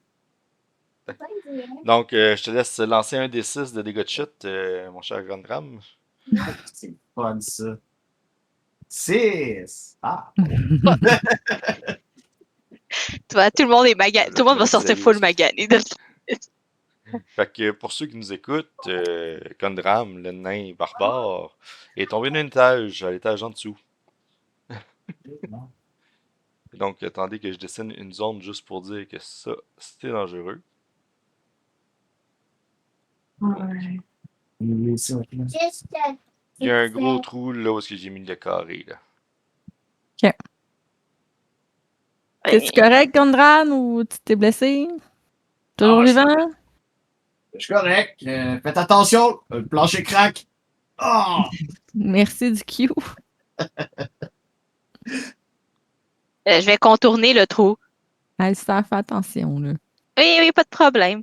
Donc, je te laisse lancer un des 6 de dégâts de chute, mon cher Gondram. C'est fun, ça. 6! Ah! Tu vois, tout le monde est magané. Tout le monde va sortir full magané. Fait que pour ceux qui nous écoutent, Gondram, le nain barbare, est tombé d'un étage, à l'étage en dessous. Donc, attendez que je dessine une zone juste pour dire que ça, c'était dangereux. Il Il y a un gros trou là où est-ce que j'ai mis le carré, là. T'es-tu correct, Gondran, ou tu t'es blessé? Toujours Ah, vivant? Je suis correct. Faites attention, le plancher craque. Oh! Merci du cue. Je vais contourner le trou. Alistair, fais attention, là. Oui, oui, pas de problème.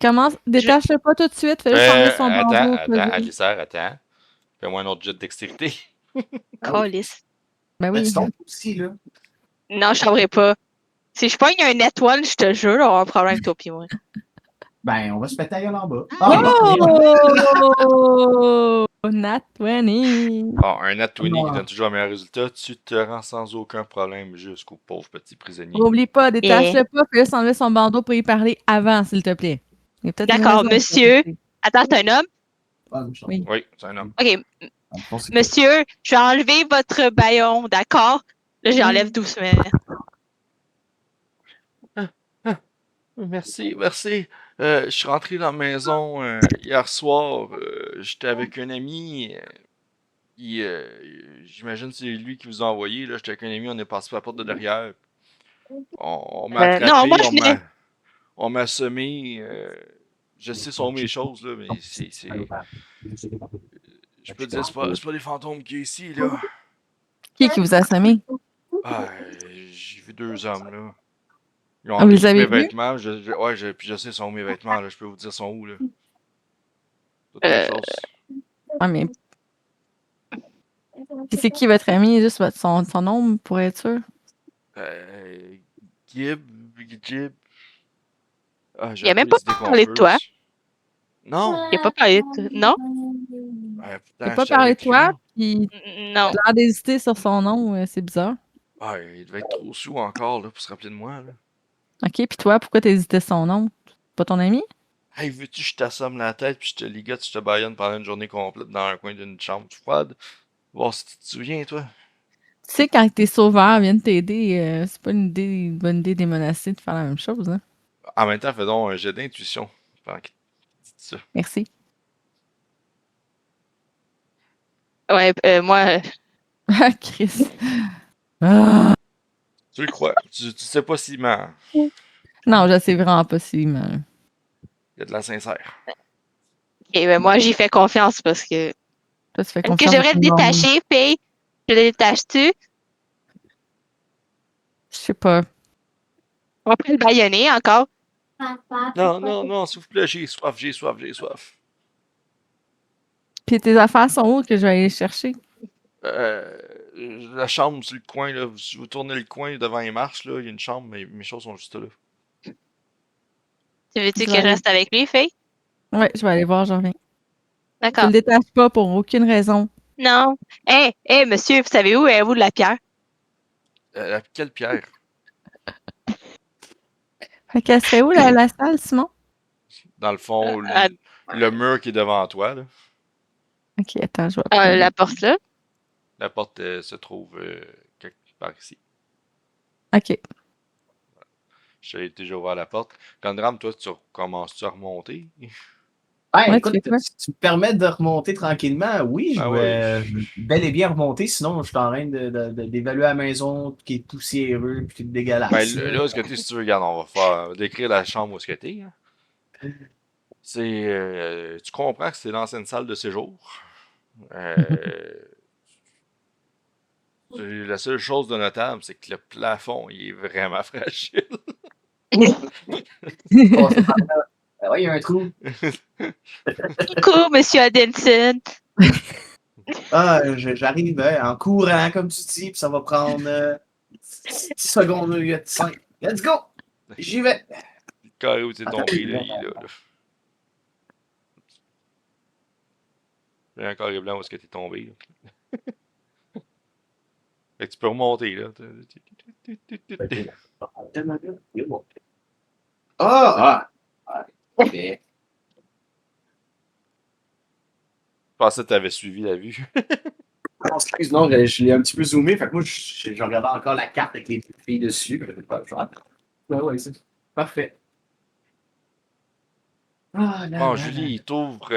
Commence, détache-le pas tout de suite, fais juste enlever son bandeau. Alistair, attends. Fais-moi un autre jet de dextérité. Calice. Ben Mais oui. tu tombes aussi, là. Non, je saurais pas. Si je pogne un net one, je te jure, on va avoir un problème, toi pis moi. Ben, on va se mettre à gueule en bas. Oh! Nat 20! Bon, un nat 20 qui Non. donne toujours un meilleur résultat, tu te rends sans aucun problème jusqu'au pauvre petit prisonnier. Oublie pas, détache-le pas, fais juste enlever son bandeau pour y parler avant, s'il te plaît. Il y a peut-être une D'accord, raison. monsieur. Attends, c'est un homme? Oui. Oui, c'est un homme. Ok, monsieur, je vais enlever votre baillon, d'accord? Là, j'enlève doucement. Merci, merci. Je suis rentré dans la maison hier soir. J'étais avec un ami. J'imagine que c'est lui qui vous a envoyé. Là. J'étais avec un ami, on est passé par la porte de derrière. On m'a attrapé, non, moi, je venais. on m'a semé. Je sais sont mes choses, là, mais c'est. Je peux te dire, c'est pas des fantômes qui est ici, là. Qui vous a assommé? Ah, j'ai vu deux hommes, là. Ils ont Ah, vous enlevé les tous avez mes vus? vêtements. Puis je sais sont où mes vêtements, là. Je peux vous dire sont où, là. Toutes mes choses. Ah, mais. Puis c'est qui votre ami? Juste son nom, pour être sûr? Gib. Ah, Il a même pas parlé de toi. Non. Il a pas parlé de toi. Non? Ouais, Il n'a pas parlé de toi, puis Non. il a l'air d'hésiter sur son nom, c'est bizarre. Ah, il devait être trop sous encore, là, pour se rappeler de moi, là. Ok, puis toi, pourquoi t'hésitais son nom? Pas ton ami? Hey, veux-tu que je t'assomme la tête puis je te ligote, je te baïonne pendant une journée complète dans un coin d'une chambre froide? Voir si tu te souviens, toi. Tu sais, quand tes sauveurs viennent t'aider, c'est pas une bonne idée de les menacer de faire la même chose, hein? En même temps, fais donc un jet d'intuition pendant qu'il dit ça. Merci. Ouais, moi, Ah, Chris. Ah. Tu le crois. Tu sais pas s'il ment. Non, je sais vraiment pas si mal. Il y a de la sincère. ok, ben moi, j'y fais confiance parce que. Toi, tu fais Est-ce que confiance je à devrais tout te le monde. détacher, fille? Je le détache-tu? Je sais pas. On peut le baïonner encore. Non, s'il vous plaît, j'ai soif. Puis tes affaires sont où que je vais aller les chercher? La chambre sur le coin, là. Si vous tournez le coin devant les marches, là, il y a une chambre, mais mes choses sont juste là. Tu veux-tu Je que vais je aller- reste avec lui, fille? Ouais, je vais aller voir, je reviens. Tu D'accord. le détaches pas pour aucune raison. Non. Hé, monsieur, vous savez où est-vous de la pierre? Quelle pierre? Fait qu'elle serait où, la salle, Simon? Dans le fond, Ah, le mur qui est devant toi, là. Ok, attends, je vais prendre. la porte là. La porte se trouve quelque part ici. Ok. J'ai déjà ouvert la porte. Gondram, toi, tu commences-tu à remonter? Ouais, Ouais, écoute, tu fais quoi? si tu me permets de remonter tranquillement, oui, je Ah vais oui. bel et bien remonter, sinon je suis en train d'évaluer la maison qui est poussiéreux puis qui est Ben dégueulasse. là, où est-ce que t'es, si tu veux, regarde, on va décrire la chambre où est-ce que t'es. Hein. Tu comprends que c'est l'ancienne salle de séjour. Euh, la seule chose de notable, c'est que le plafond, il est vraiment fragile. Oh, c'est pas grave. Ah ouais, il y a un trou. Coucou, Monsieur Adelson. Ah, j'arrive en courant, comme tu dis, puis ça va prendre 10 secondes, 5. Let's go! J'y vais! Le carré où t'es Attends, tombé, là, il est là. Il y a un carré blanc où est-ce que t'es tombé. Là. Fait que tu peux remonter, là. Ah! Ah! Ok. Je pensais que t'avais suivi la vue. Non, excuse, non, je l'ai un petit peu zoomé, fait que moi, je regardais encore la carte avec les petites filles dessus. Ouais, ouais, c'est parfait. Ah là Bon, là là. Julie, il t'ouvre.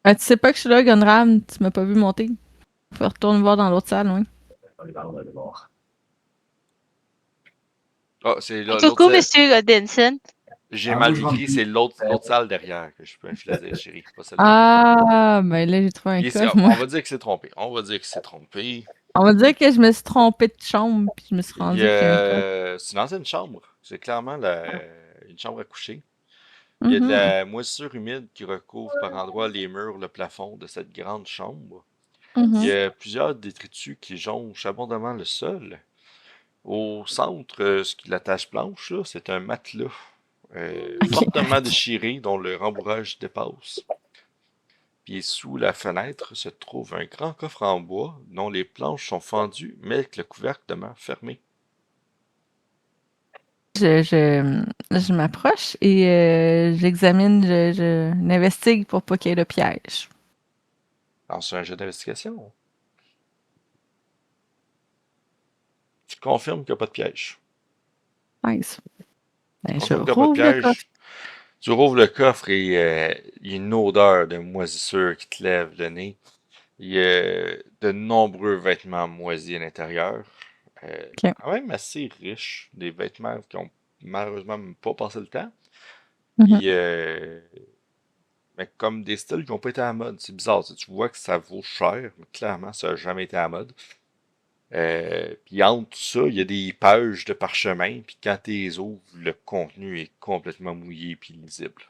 Ah, tu sais pas que je suis là, Gunram, tu m'as pas vu monter. Faut retourner voir dans l'autre salle, oui. On va aller voir. Ah, c'est l'autre Coucou, salle. Monsieur Adelson. J'ai Ah, moi, mal je rentre écrit, plus. c'est l'autre salle derrière que je peux enfiler la chérie, pas celle-là. Ah, ben là, j'ai trouvé un coffre, moi. On va dire que c'est trompé. On va dire que c'est trompé. On va dire que je me suis trompée de chambre, puis je me suis rendu qu'il y a un coffre. C'est une ancienne chambre. C'est clairement une chambre à coucher. Il y a de Mhm. la moisissure humide qui recouvre par endroits les murs, le plafond de cette grande chambre. Il y Mhm. a plusieurs détritus qui jonchent abondamment le sol. Au centre, ce qui est la tache blanche, là, c'est un matelas Ok. fortement déchiré dont le rembourrage dépasse. Puis sous la fenêtre se trouve un grand coffre en bois dont les planches sont fendues mais que le couvercle demeure fermé. Je m'approche et j'examine, je n'investigue pour pas qu'il y ait de piège. Lance un jeu d'investigation. Tu confirmes qu'il n'y a pas de piège. Nice. Ben, Tu je confirmes qu'il n'y a pas de rouvre le coffre. piège. Tu rouvres le coffre et il y a une odeur de moisissure qui te lève le nez. Il y a de nombreux vêtements moisis à l'intérieur. Ok. Quand même assez riche. Des vêtements qui ont malheureusement même pas passé le temps. Mhm. Puis, mais comme des styles qui n'ont pas été à la mode. C'est bizarre. Tu vois que ça vaut cher, mais clairement, ça n'a jamais été à la mode. Puis entre tout ça, il y a des pages de parchemin. Puis quand tu les ouvres, le contenu est complètement mouillé puis lisible.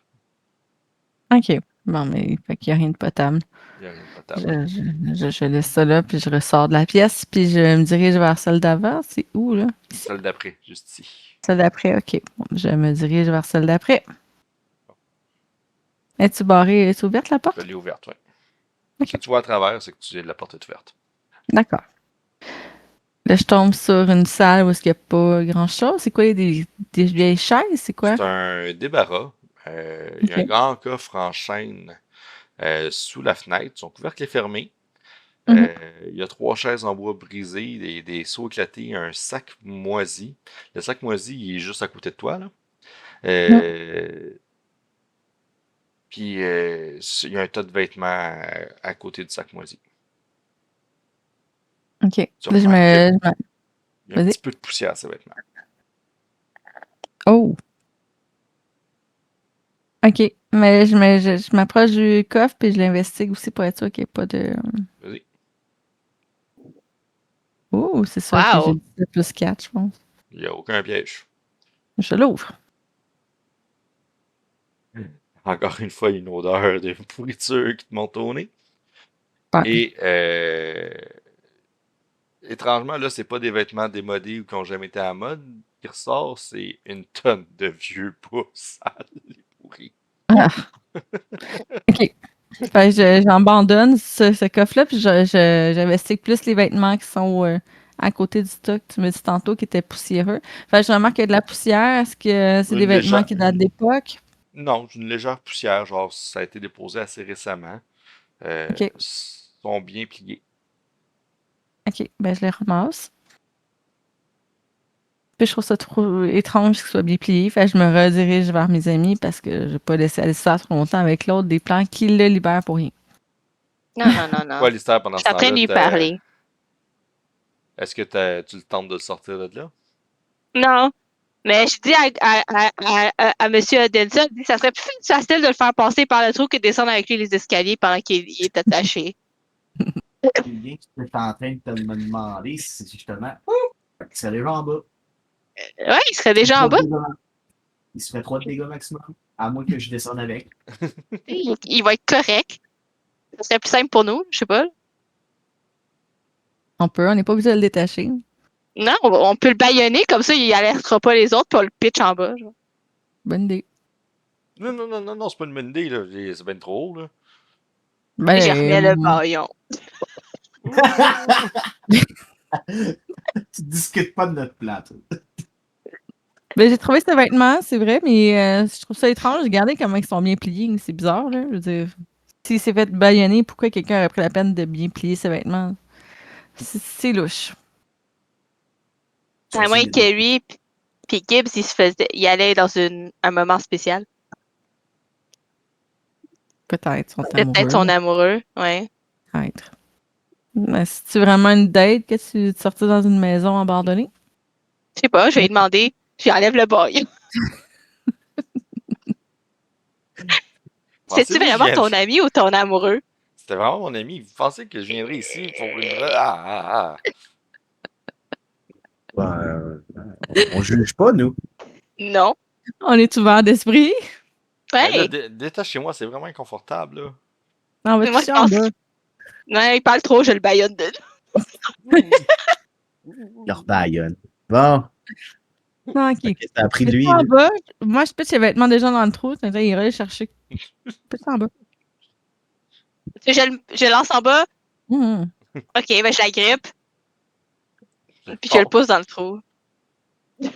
Ok. Bon, mais fait qu'il n'y a rien de potable. Il n'y a rien de Je, potable. je laisse ça là, puis je ressors de la pièce, puis je me dirige vers celle d'avant. C'est où, là? Ici? Celle d'après, juste ici. Celle d'après, ok. Bon, je me dirige vers celle d'après. Es-tu barrée? Es-tu ouverte, la porte? Elle est ouverte, oui. Ok. Si tu vois à travers, c'est que la porte est ouverte. D'accord. Là, je tombe sur une salle où il n'y a pas grand-chose. C'est quoi? Des vieilles chaises? C'est quoi? C'est un débarras. Il y a un Ok. grand coffre en chêne sous la fenêtre. Son couvercle est fermé. Mhm. Il y a 3 chaises en bois brisées, des seaux éclatés, un sac moisi. Le sac moisi, il est juste à côté de toi, là. Mhm. Puis, il y a un tas de vêtements à côté du sac moisi. Ok. Tu Là, remarques qu'il y a un Vas-y. petit peu de poussière, ces vêtements. Oh! Ok. Mais je m'approche du coffre, puis je l'investigue aussi pour être sûr qu'il n'y ait pas de... Vas-y. Oh, c'est ça que j'ai Wow. dit, plus 4, je pense. Il n'y a aucun piège. Je l'ouvre. Encore une fois, une odeur de pourriture qui te monte au nez. Ouais. Et étrangement, là, c'est pas des vêtements démodés ou qui n'ont jamais été à la mode qui ressort, c'est une tonne de vieux bas sales et pourris. Ah. Ok. Fait que j'abandonne ce coffre-là, puis j'investigue plus les vêtements qui sont à côté du stock. Tu me dis tantôt qu'ils étaient poussiéreux. Fait que je remarque qu'il y a de la poussière. Est-ce que c'est des Une vêtements légère... qui datent d'époque? Non, une légère poussière, genre ça a été déposé assez récemment. Ok. Sont bien pliés. Ok. Ben, je les ramasse. Puis je trouve ça trop étrange qu'il soit bien plié. Fait que je me redirige vers mes amis parce que je vais pas laisser Alistair trop longtemps avec l'autre des plans qui le libèrent pour rien. Non, non, non, non. Toi, Alistair, pendant Je ce suis en train de temps-là, lui parler. est-ce que tu le tentes de sortir de là? Non. Mais je dis à M. Denson, ça serait plus facile de le faire passer par le trou que de descendre avec lui les escaliers pendant qu'il est attaché. Bien que tu es en train de me demander si c'est justement. Il serait déjà en bas. Ouais, il serait déjà en bas. Il se fait 3 de dégâts maximum. À moins que je descende avec. Il va être correct. Ça serait plus simple pour nous, je sais pas. On n'est pas obligé de le détacher. Non, on peut le bâillonner, comme ça, il alertera pas les autres, puis on le pitch en bas. Genre. Bonne idée. Non, c'est pas une bonne idée, là. C'est bien trop haut, là. Ben, Je remets le baillon. Tu discutes pas de notre plan, toi. Ben, j'ai trouvé ce vêtement, c'est vrai, mais je trouve ça étrange. Regardez comment ils sont bien pliés. C'est bizarre, là. Je veux dire, s'il s'est fait bâillonner, pourquoi quelqu'un aurait pris la peine de bien plier ses vêtements? C'est louche. À moins que lui puis Gibbs, il allait dans un moment spécial. Peut-être, son Peut-être amoureux. son amoureux, ouais. Peut-être. Mais c'est-tu vraiment une date que tu te sortis dans une maison abandonnée? Je sais pas, je vais lui demander. J'enlève le baillon. C'est-tu vraiment ton ami ou ton amoureux? C'était vraiment mon ami. Vous pensez que je viendrais ici pour une vraie. On juge pas, nous. Non. On est ouvert d'esprit. Ouais. Détachez-moi, c'est vraiment inconfortable, là. On va Mais moi, toucher je en pense- bas. Ouais, il parle trop, je le baillonne de. Leur baillonne. Bon. Non, ok. Qu'est-ce que t'as appris de Mais lui? toi, en là? bas, moi, je pitche les vêtements déjà dans le trou. Il irait les chercher. Pitch en bas. Je lance en bas. Mhm. Ok, ben je la grippe. Puis je le pousse dans le trou. C'est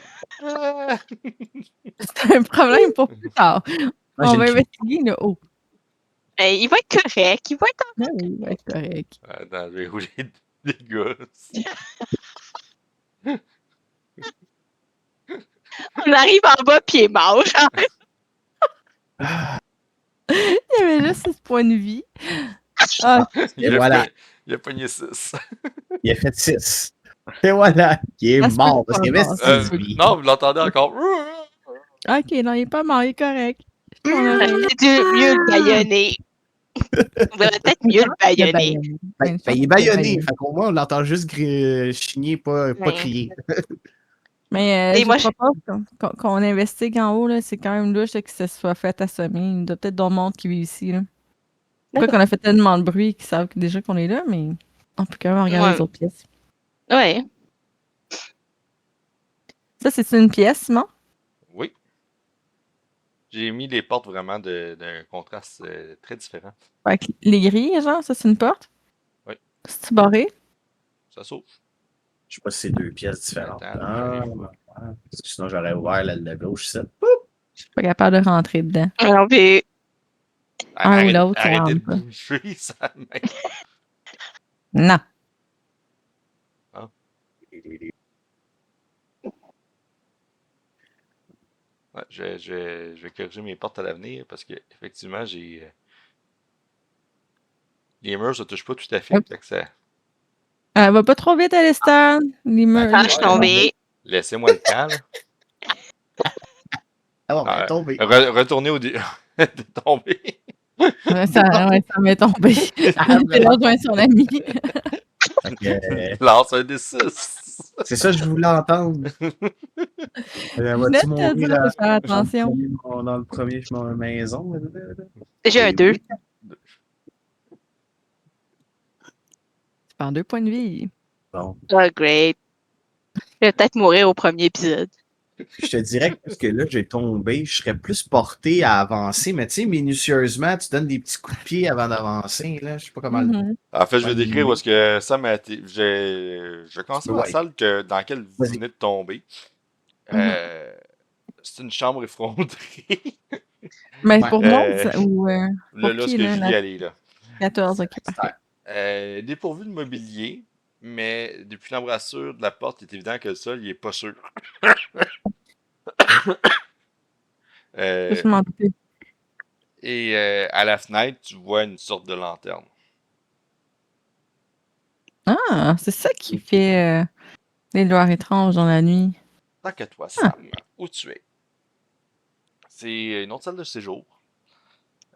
un problème pour plus tard. Moi, On j'ai va une investiguer le haut. Il va être correct. Il va être Oui, il va être correct. Attends, je vais rouler des gosses. On arrive en bas, puis il est mort. Genre. Il y avait juste 6 points de vie. Ah, Et voilà. Il a pogné 6. Il a fait 6. Et voilà. Il est Ça se peut mort pas parce qu'il avait encore. 6 vies. Non, vous l'entendez encore. ok, non, il est pas mort, il est correct. C'est mieux le baïonner. On devrait peut-être mieux le baïonner. Il est baïonné. Fait qu'au moins, on l'entend juste chigner, pas Ouais. crier. Mais Et je moi, propose qu'on investigue en haut, là, c'est quand même louche que ça se soit fait assommer. Il doit peut-être d'autres monde qui vit ici. Là. Pas qu'on a fait tellement de bruit qu'ils savent déjà qu'on est là, mais on peut quand même regarder les autres pièces. Ouais. Ça, c'est une pièce, Simon? Oui. J'ai mis les portes vraiment d'un contraste très différent. Fait que les grilles, genre, ça, c'est une porte? Oui. C'est-tu barré? Ça s'ouvre. Je sais pas si c'est 2 pièces différentes. Attends, Parce que sinon, j'aurais ouvert la gauche, ça. Je suis pas capable de rentrer dedans. Non, puis Un ou l'autre, ça Arrêtez de rentre pas. bouger sa main. Non. Ouais, je vais corriger mes portes à l'avenir parce que effectivement j'ai les murs ne touchent pas tout à fait. Fait que ça... Va pas trop vite, Alistair. Les murs. quand je suis tombée. Laissez-moi le temps, là. Alors, on est tombé. Retournez au T'es tombé. Ça m'est tombé. Il a rejoint son ami. Lance un des 6. C'est ça, je voulais entendre. Venez te dire de faire attention. Dans le premier maison. J'ai un 2. Tu perds 2 points de vie. Bon. Oh, great. Je vais peut-être mourir au premier épisode. Je te dirais que parce que là, j'ai tombé, je serais plus porté à avancer, mais tu sais, minutieusement, tu donnes des petits coups de pied avant d'avancer. Là. Je sais pas comment le. En fait, je vais décrire où est-ce que ça m'a été. Je commence par la Ouais. salle dans laquelle vous venez de tomber. C'est une chambre effondrée. Mais pour moi, ou là, pour ce qui, que là, Julie allait là. 14, ok, parfait. Dépourvu de mobilier, mais depuis l'embrasure de la porte, il est évident que le sol, il est pas sûr. Je m'en doutais. Et à la fenêtre, tu vois une sorte de lanterne. Ah, c'est ça qui fait les lueurs étranges dans la nuit. Tant que toi, Ah. Sam, où tu es? C'est une autre salle de séjour.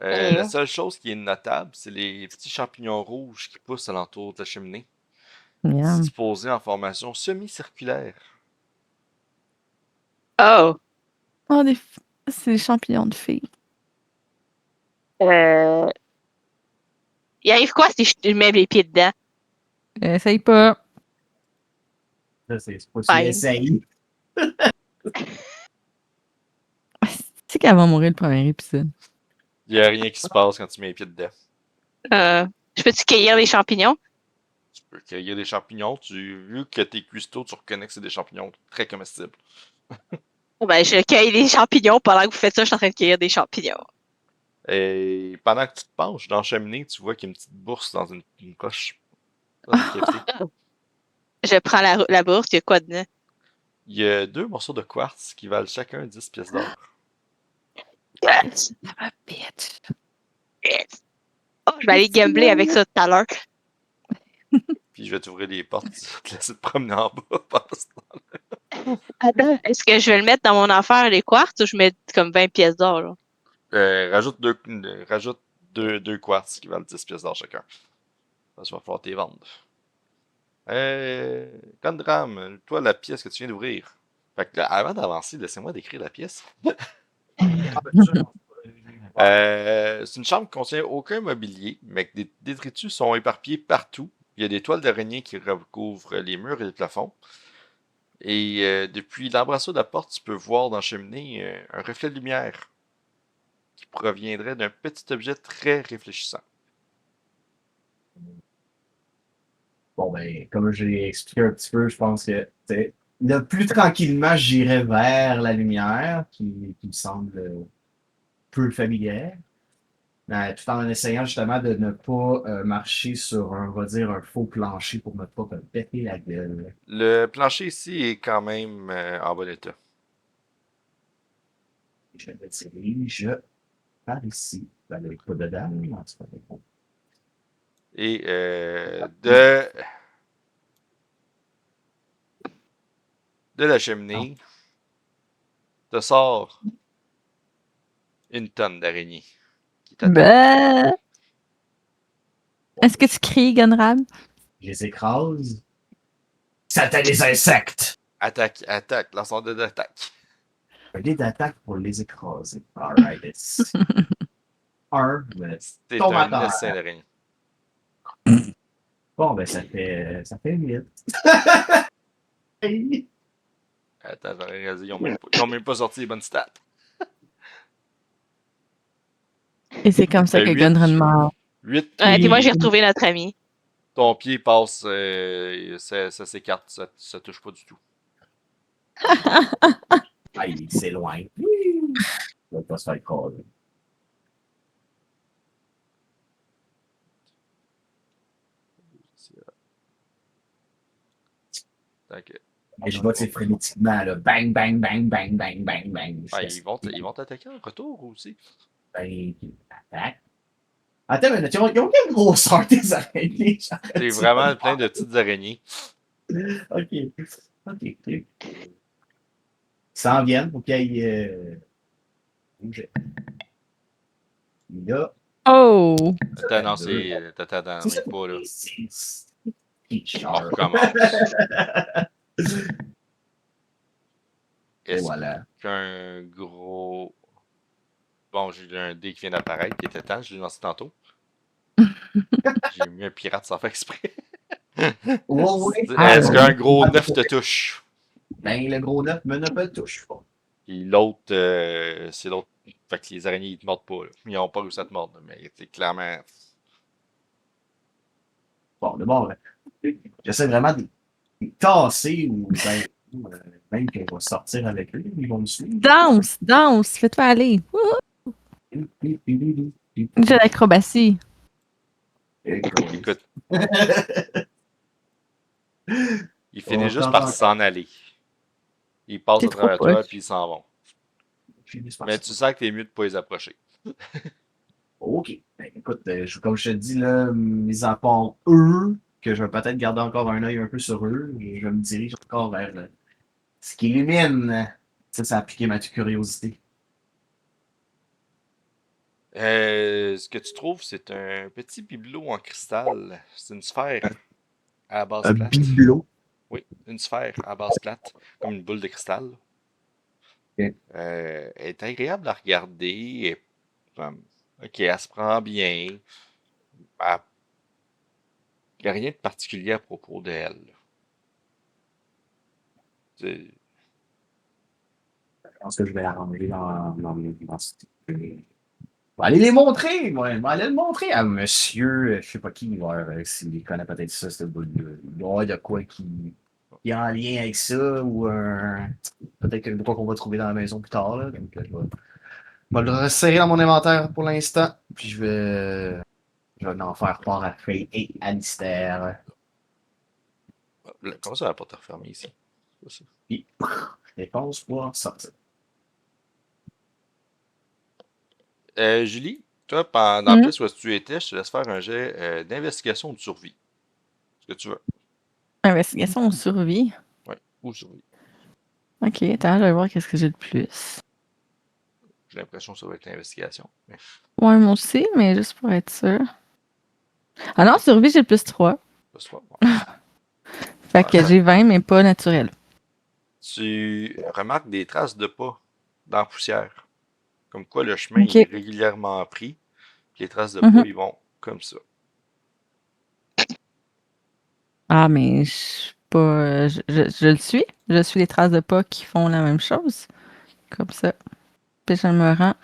Mhm. La seule chose qui est notable, c'est les petits champignons rouges qui poussent alentour de la cheminée, Miam. disposés en formation semi-circulaire. Oh. Oh, c'est des champignons de filles. Il arrive quoi si je mets les pieds dedans? Essaye pas. Ça, c'est pas si Fine. essaye. C'est qu'elle va mourir le premier épisode. Il n'y a rien qui se passe quand tu mets les pieds dedans. Je peux-tu cueillir les champignons? Tu peux cueillir des champignons. Vu que t'es cuistot, tu reconnais que c'est des champignons très comestibles. Ben, je cueille les champignons. Pendant que vous faites ça, je suis en train de cueillir des champignons. Et pendant que tu te penches dans la cheminée, tu vois qu'il y a une petite bourse dans une coche. Dans une cavité. Je prends la bourse. Il y a quoi dedans? Il y a 2 morceaux de quartz qui valent chacun 10 pièces d'or. Yes. Ah, bitch. Yes. Oh, je vais aller gambler avec ça tout à l'heure. Puis je vais t'ouvrir les portes, tu vas te laisser te promener en bas pendant ce temps. Attends, est-ce que je vais le mettre dans mon affaire, les quartz, ou je mets comme 20 pièces d'or, là? Rajoute deux quartz qui valent 10 pièces d'or chacun. Ça va falloir t'y vendre. Gondram, toi, la pièce que tu viens d'ouvrir. Fait que là, avant d'avancer, laissez-moi décrire la pièce. Ah, ben, ça, non. C'est une chambre qui contient aucun mobilier, mais que des détritus sont éparpillés partout. Il y a des toiles d'araignée qui recouvrent les murs et le plafond. Et depuis l'embrasure de la porte, tu peux voir dans la cheminée un reflet de lumière qui proviendrait d'un petit objet très réfléchissant. Bon, ben, comme je l'ai expliqué un petit peu, je pense que là, plus tranquillement, j'irai vers la lumière qui me semble peu familière. Tout en essayant justement de ne pas marcher sur on va dire, un faux plancher pour ne pas me péter la gueule. Le plancher ici est quand même en bon état. Je me dirige par ici. Ben, pas dedans, mais en tout cas. Et de la cheminée te sort une tonne d'araignées qui t'attendent. Ben. Est-ce que tu cries, Gunrab? Je les écrase. Satan les insectes! Attaque, lanceur d'attaque. Un dé d'attaque pour les écraser. Alright, it's... un, mais C'est tombe à un terre. essaim d'araignée. Bon, ben, ça fait 8. Attends, j'en ai réalisé, ils ont même pas sorti les bonnes stats. Et c'est comme ça que 8. Gunrab meurt. 8. Ouais, puis moi, j'ai retrouvé notre ami. Ton pied passe, ça s'écarte, ça touche pas du tout. Ah, il s'éloigne. Il va pas se faire écraser. Et je vois, frénétiquement, là, bang, bang, bang, bang, bang, bang, bang. Ben, ils vont t'attaquer en retour aussi. Ben, attaque. Attends, mais ils ont quelle grosseur des araignées? C'est vraiment plein de petites araignées. Ok. Ils s'en viennent pour qu'ils aillent bouger. Là. Oh! Attends, non, T'attends, C'est pas là. On On recommence. Et Est-ce voilà. qu'un gros... Bon, j'ai eu un dé qui vient d'apparaître, qui était temps, je l'ai lancé tantôt. J'ai mis un pirate sans faire exprès. Est-ce qu'un gros 9 te touche? Ben, le gros 9 me ne me touche pas. Et l'autre, c'est l'autre. Fait que les araignées, ils te mordent pas. Là. Ils n'ont pas réussi à te mordre, mais c'est clairement... Bon, d'abord, j'essaie vraiment de les tasser ou même qu'on va sortir avec eux, ils vont me suivre. Danse, fais-toi aller. J'ai l'acrobatie. Écoute, Il finit On juste par t'entend. s'en aller. Il passe T'es à trop travers toi, poche. puis ils s'en vont. Finis par Mais ça. tu sens que t'es mieux de pas les approcher. Ok. Ben, écoute, comme je te dis, là, mis à part eux, que je vais peut-être garder encore un œil un peu sur eux, et je me dirige encore vers ce qui illumine. Ça a piqué ma curiosité. Ce que tu trouves, c'est un petit bibelot en cristal. C'est une sphère à la base Un plate. bibelot. Oui, une sphère à base plate, comme une boule de cristal. Ok. Elle est agréable à regarder. Ok, elle se prend bien. Il n'y a rien de particulier à propos d'elle. C'est- Je pense que je vais la ranger dans ce. Je vais aller les montrer, moi. Je vais aller le montrer à monsieur, je sais pas qui, s'il connaît peut-être ça, cette boule-là. Il doit y avoir de quoi qui est en lien avec ça, ou peut-être de quoi qu'on va trouver dans la maison plus tard, là. Donc, je vais le resserrer dans mon inventaire pour l'instant, puis je vais en faire part à Faye et Alistair. Comment ça, la porte est refermée ici? C'est ça. Puis, je pense pouvoir sortir. Julie, toi, pendant la Mhm. pièce où tu étais, je te laisse faire un jet d'investigation ou de survie. Ce que tu veux. Investigation ou survie. Ouais, ou survie. Ok, attends, je vais voir qu'est-ce que j'ai de plus. J'ai l'impression que ça va être l'investigation. Mais Ouais, moi aussi, mais juste pour être sûr. Ah non, survie, j'ai plus 3. ce soir, bon. Fait que j'ai 20, mais pas naturel. Tu remarques des traces de pas dans la poussière. Comme quoi le chemin Ok. est régulièrement pris. Puis les traces de pas, Mhm. ils vont comme ça. Ah, mais je suis pas. Je le suis. Je suis les traces de pas qui font la même chose. Comme ça. Puis je me rends.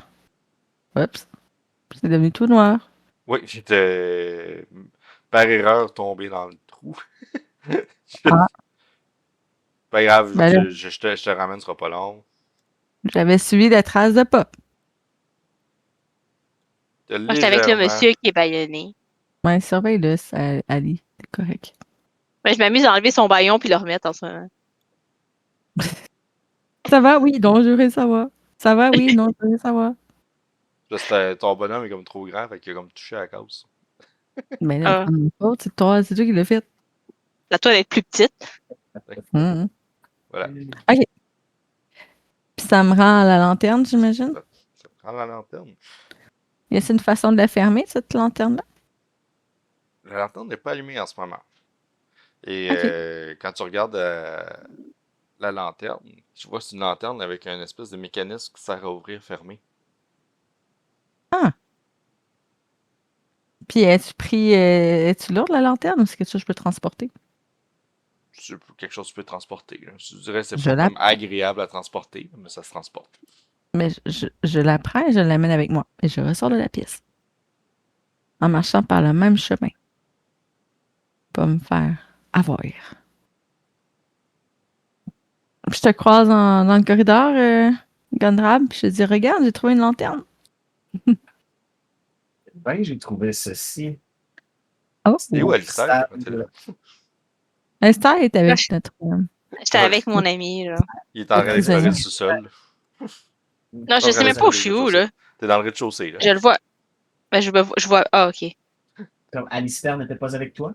Oups. C'est devenu tout noir. Oui, j'étais par erreur tombé dans le trou. Ah. Pas grave, Ben là, je te ramène, ce sera pas long. j'avais suivi les traces de pas. T'as Moi, j'étais avec le légèrement. monsieur qui est bâillonné. Ouais, surveille-le, Ali. C'est correct. Ouais, je m'amuse à enlever son baillon puis le remettre en ce moment. Ça va? Oui, non, je voudrais savoir. Ça va? Oui, non, je voudrais savoir. Là, ton bonhomme est comme trop grand, fait qu'il a comme touché à la cause. Mais là, c'est Ah, pas de ma faute, c'est toi qui l'as fait. la toile est plus petite. Mhm. Voilà. OK. Puis ça me rend à la lanterne, j'imagine. Ça prend la lanterne. Y a-t-il une façon de la fermer, cette lanterne-là? La lanterne n'est pas allumée en ce moment. Et OK. quand tu regardes la lanterne, tu vois que c'est une lanterne avec un espèce de mécanisme qui sert à ouvrir, fermer. Ah! Puis es-tu lourde, la lanterne, ou c'est quelque chose que je peux transporter? C'est quelque chose que tu peux transporter, là. Je dirais que c'est Je pas la comme agréable à transporter, mais ça se transporte. Mais je la prends et je l'amène avec moi. Et je ressors de la pièce. En marchant par le même chemin. Pas me faire avoir. Je te croise dans le corridor, Gunrab, puis je te dis, regarde, j'ai trouvé une lanterne. Ben, j'ai trouvé ceci. Oh! Et où Au Alistair quand t'es là? cristal. Esther est Là, avec notre j'étais avec mon ami, là. Il est en train cousin. d'explorer le sous-sol. Non, je sais même pas où je suis où, là. T'es dans le rez-de-chaussée, là. Je le vois. Ben, je vois. Ah, ok. Comme Alistair n'était pas avec toi?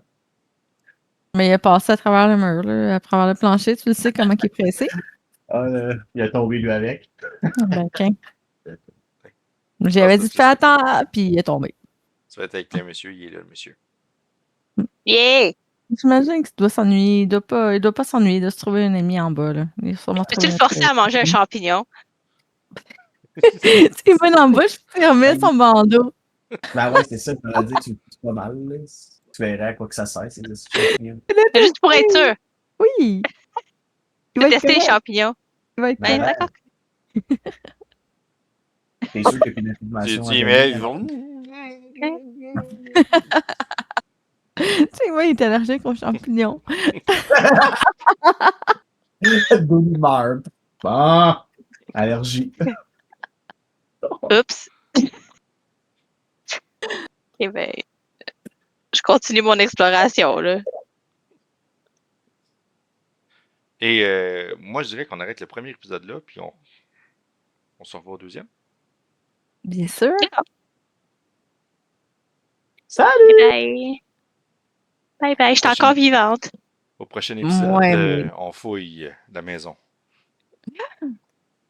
Mais il est passé à travers le mur, là, à travers le plancher. Tu le sais comment il est pressé? Ah, il a tombé lui avec. Ah, ben, OK. Je J'avais pense que dit de c'est faire ça. attendre, puis il est tombé. Tu vas être avec le monsieur, il est là, le monsieur. Yeah! J'imagine qu'il doit s'ennuyer. Il doit pas s'ennuyer de se trouver un ami en bas, là. Il a sûrement Peux-tu trouvé le forcer à manger un ami. champignon? Il va dans la bouche, puis il remet son bandeau. Ben ouais, c'est ça, je me dit, tu pas mal, là. Tu verrais à quoi que ça sert, ces champignons. C'est juste pour être sûr. Oui! Il Tu va peux être tester les correct. champignons. Il va être Ben, correct. d'accord. T'es sûr qu'il y a une Tu information à dis, donner? mais ils Alors? vont. Tu sais, moi, il est allergique aux champignons. Donny Marb. Bon, allergie. Oups. Ok, ben, je continue mon exploration, là. Et moi, je dirais qu'on arrête le premier épisode là, puis on se revoit au deuxième. Bien sûr. Salut! Bye. Bye bye, je suis encore vivante. Au prochain épisode, Ouais, mais- on fouille la maison.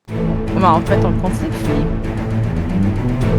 Mais en fait, on continue de fouiller.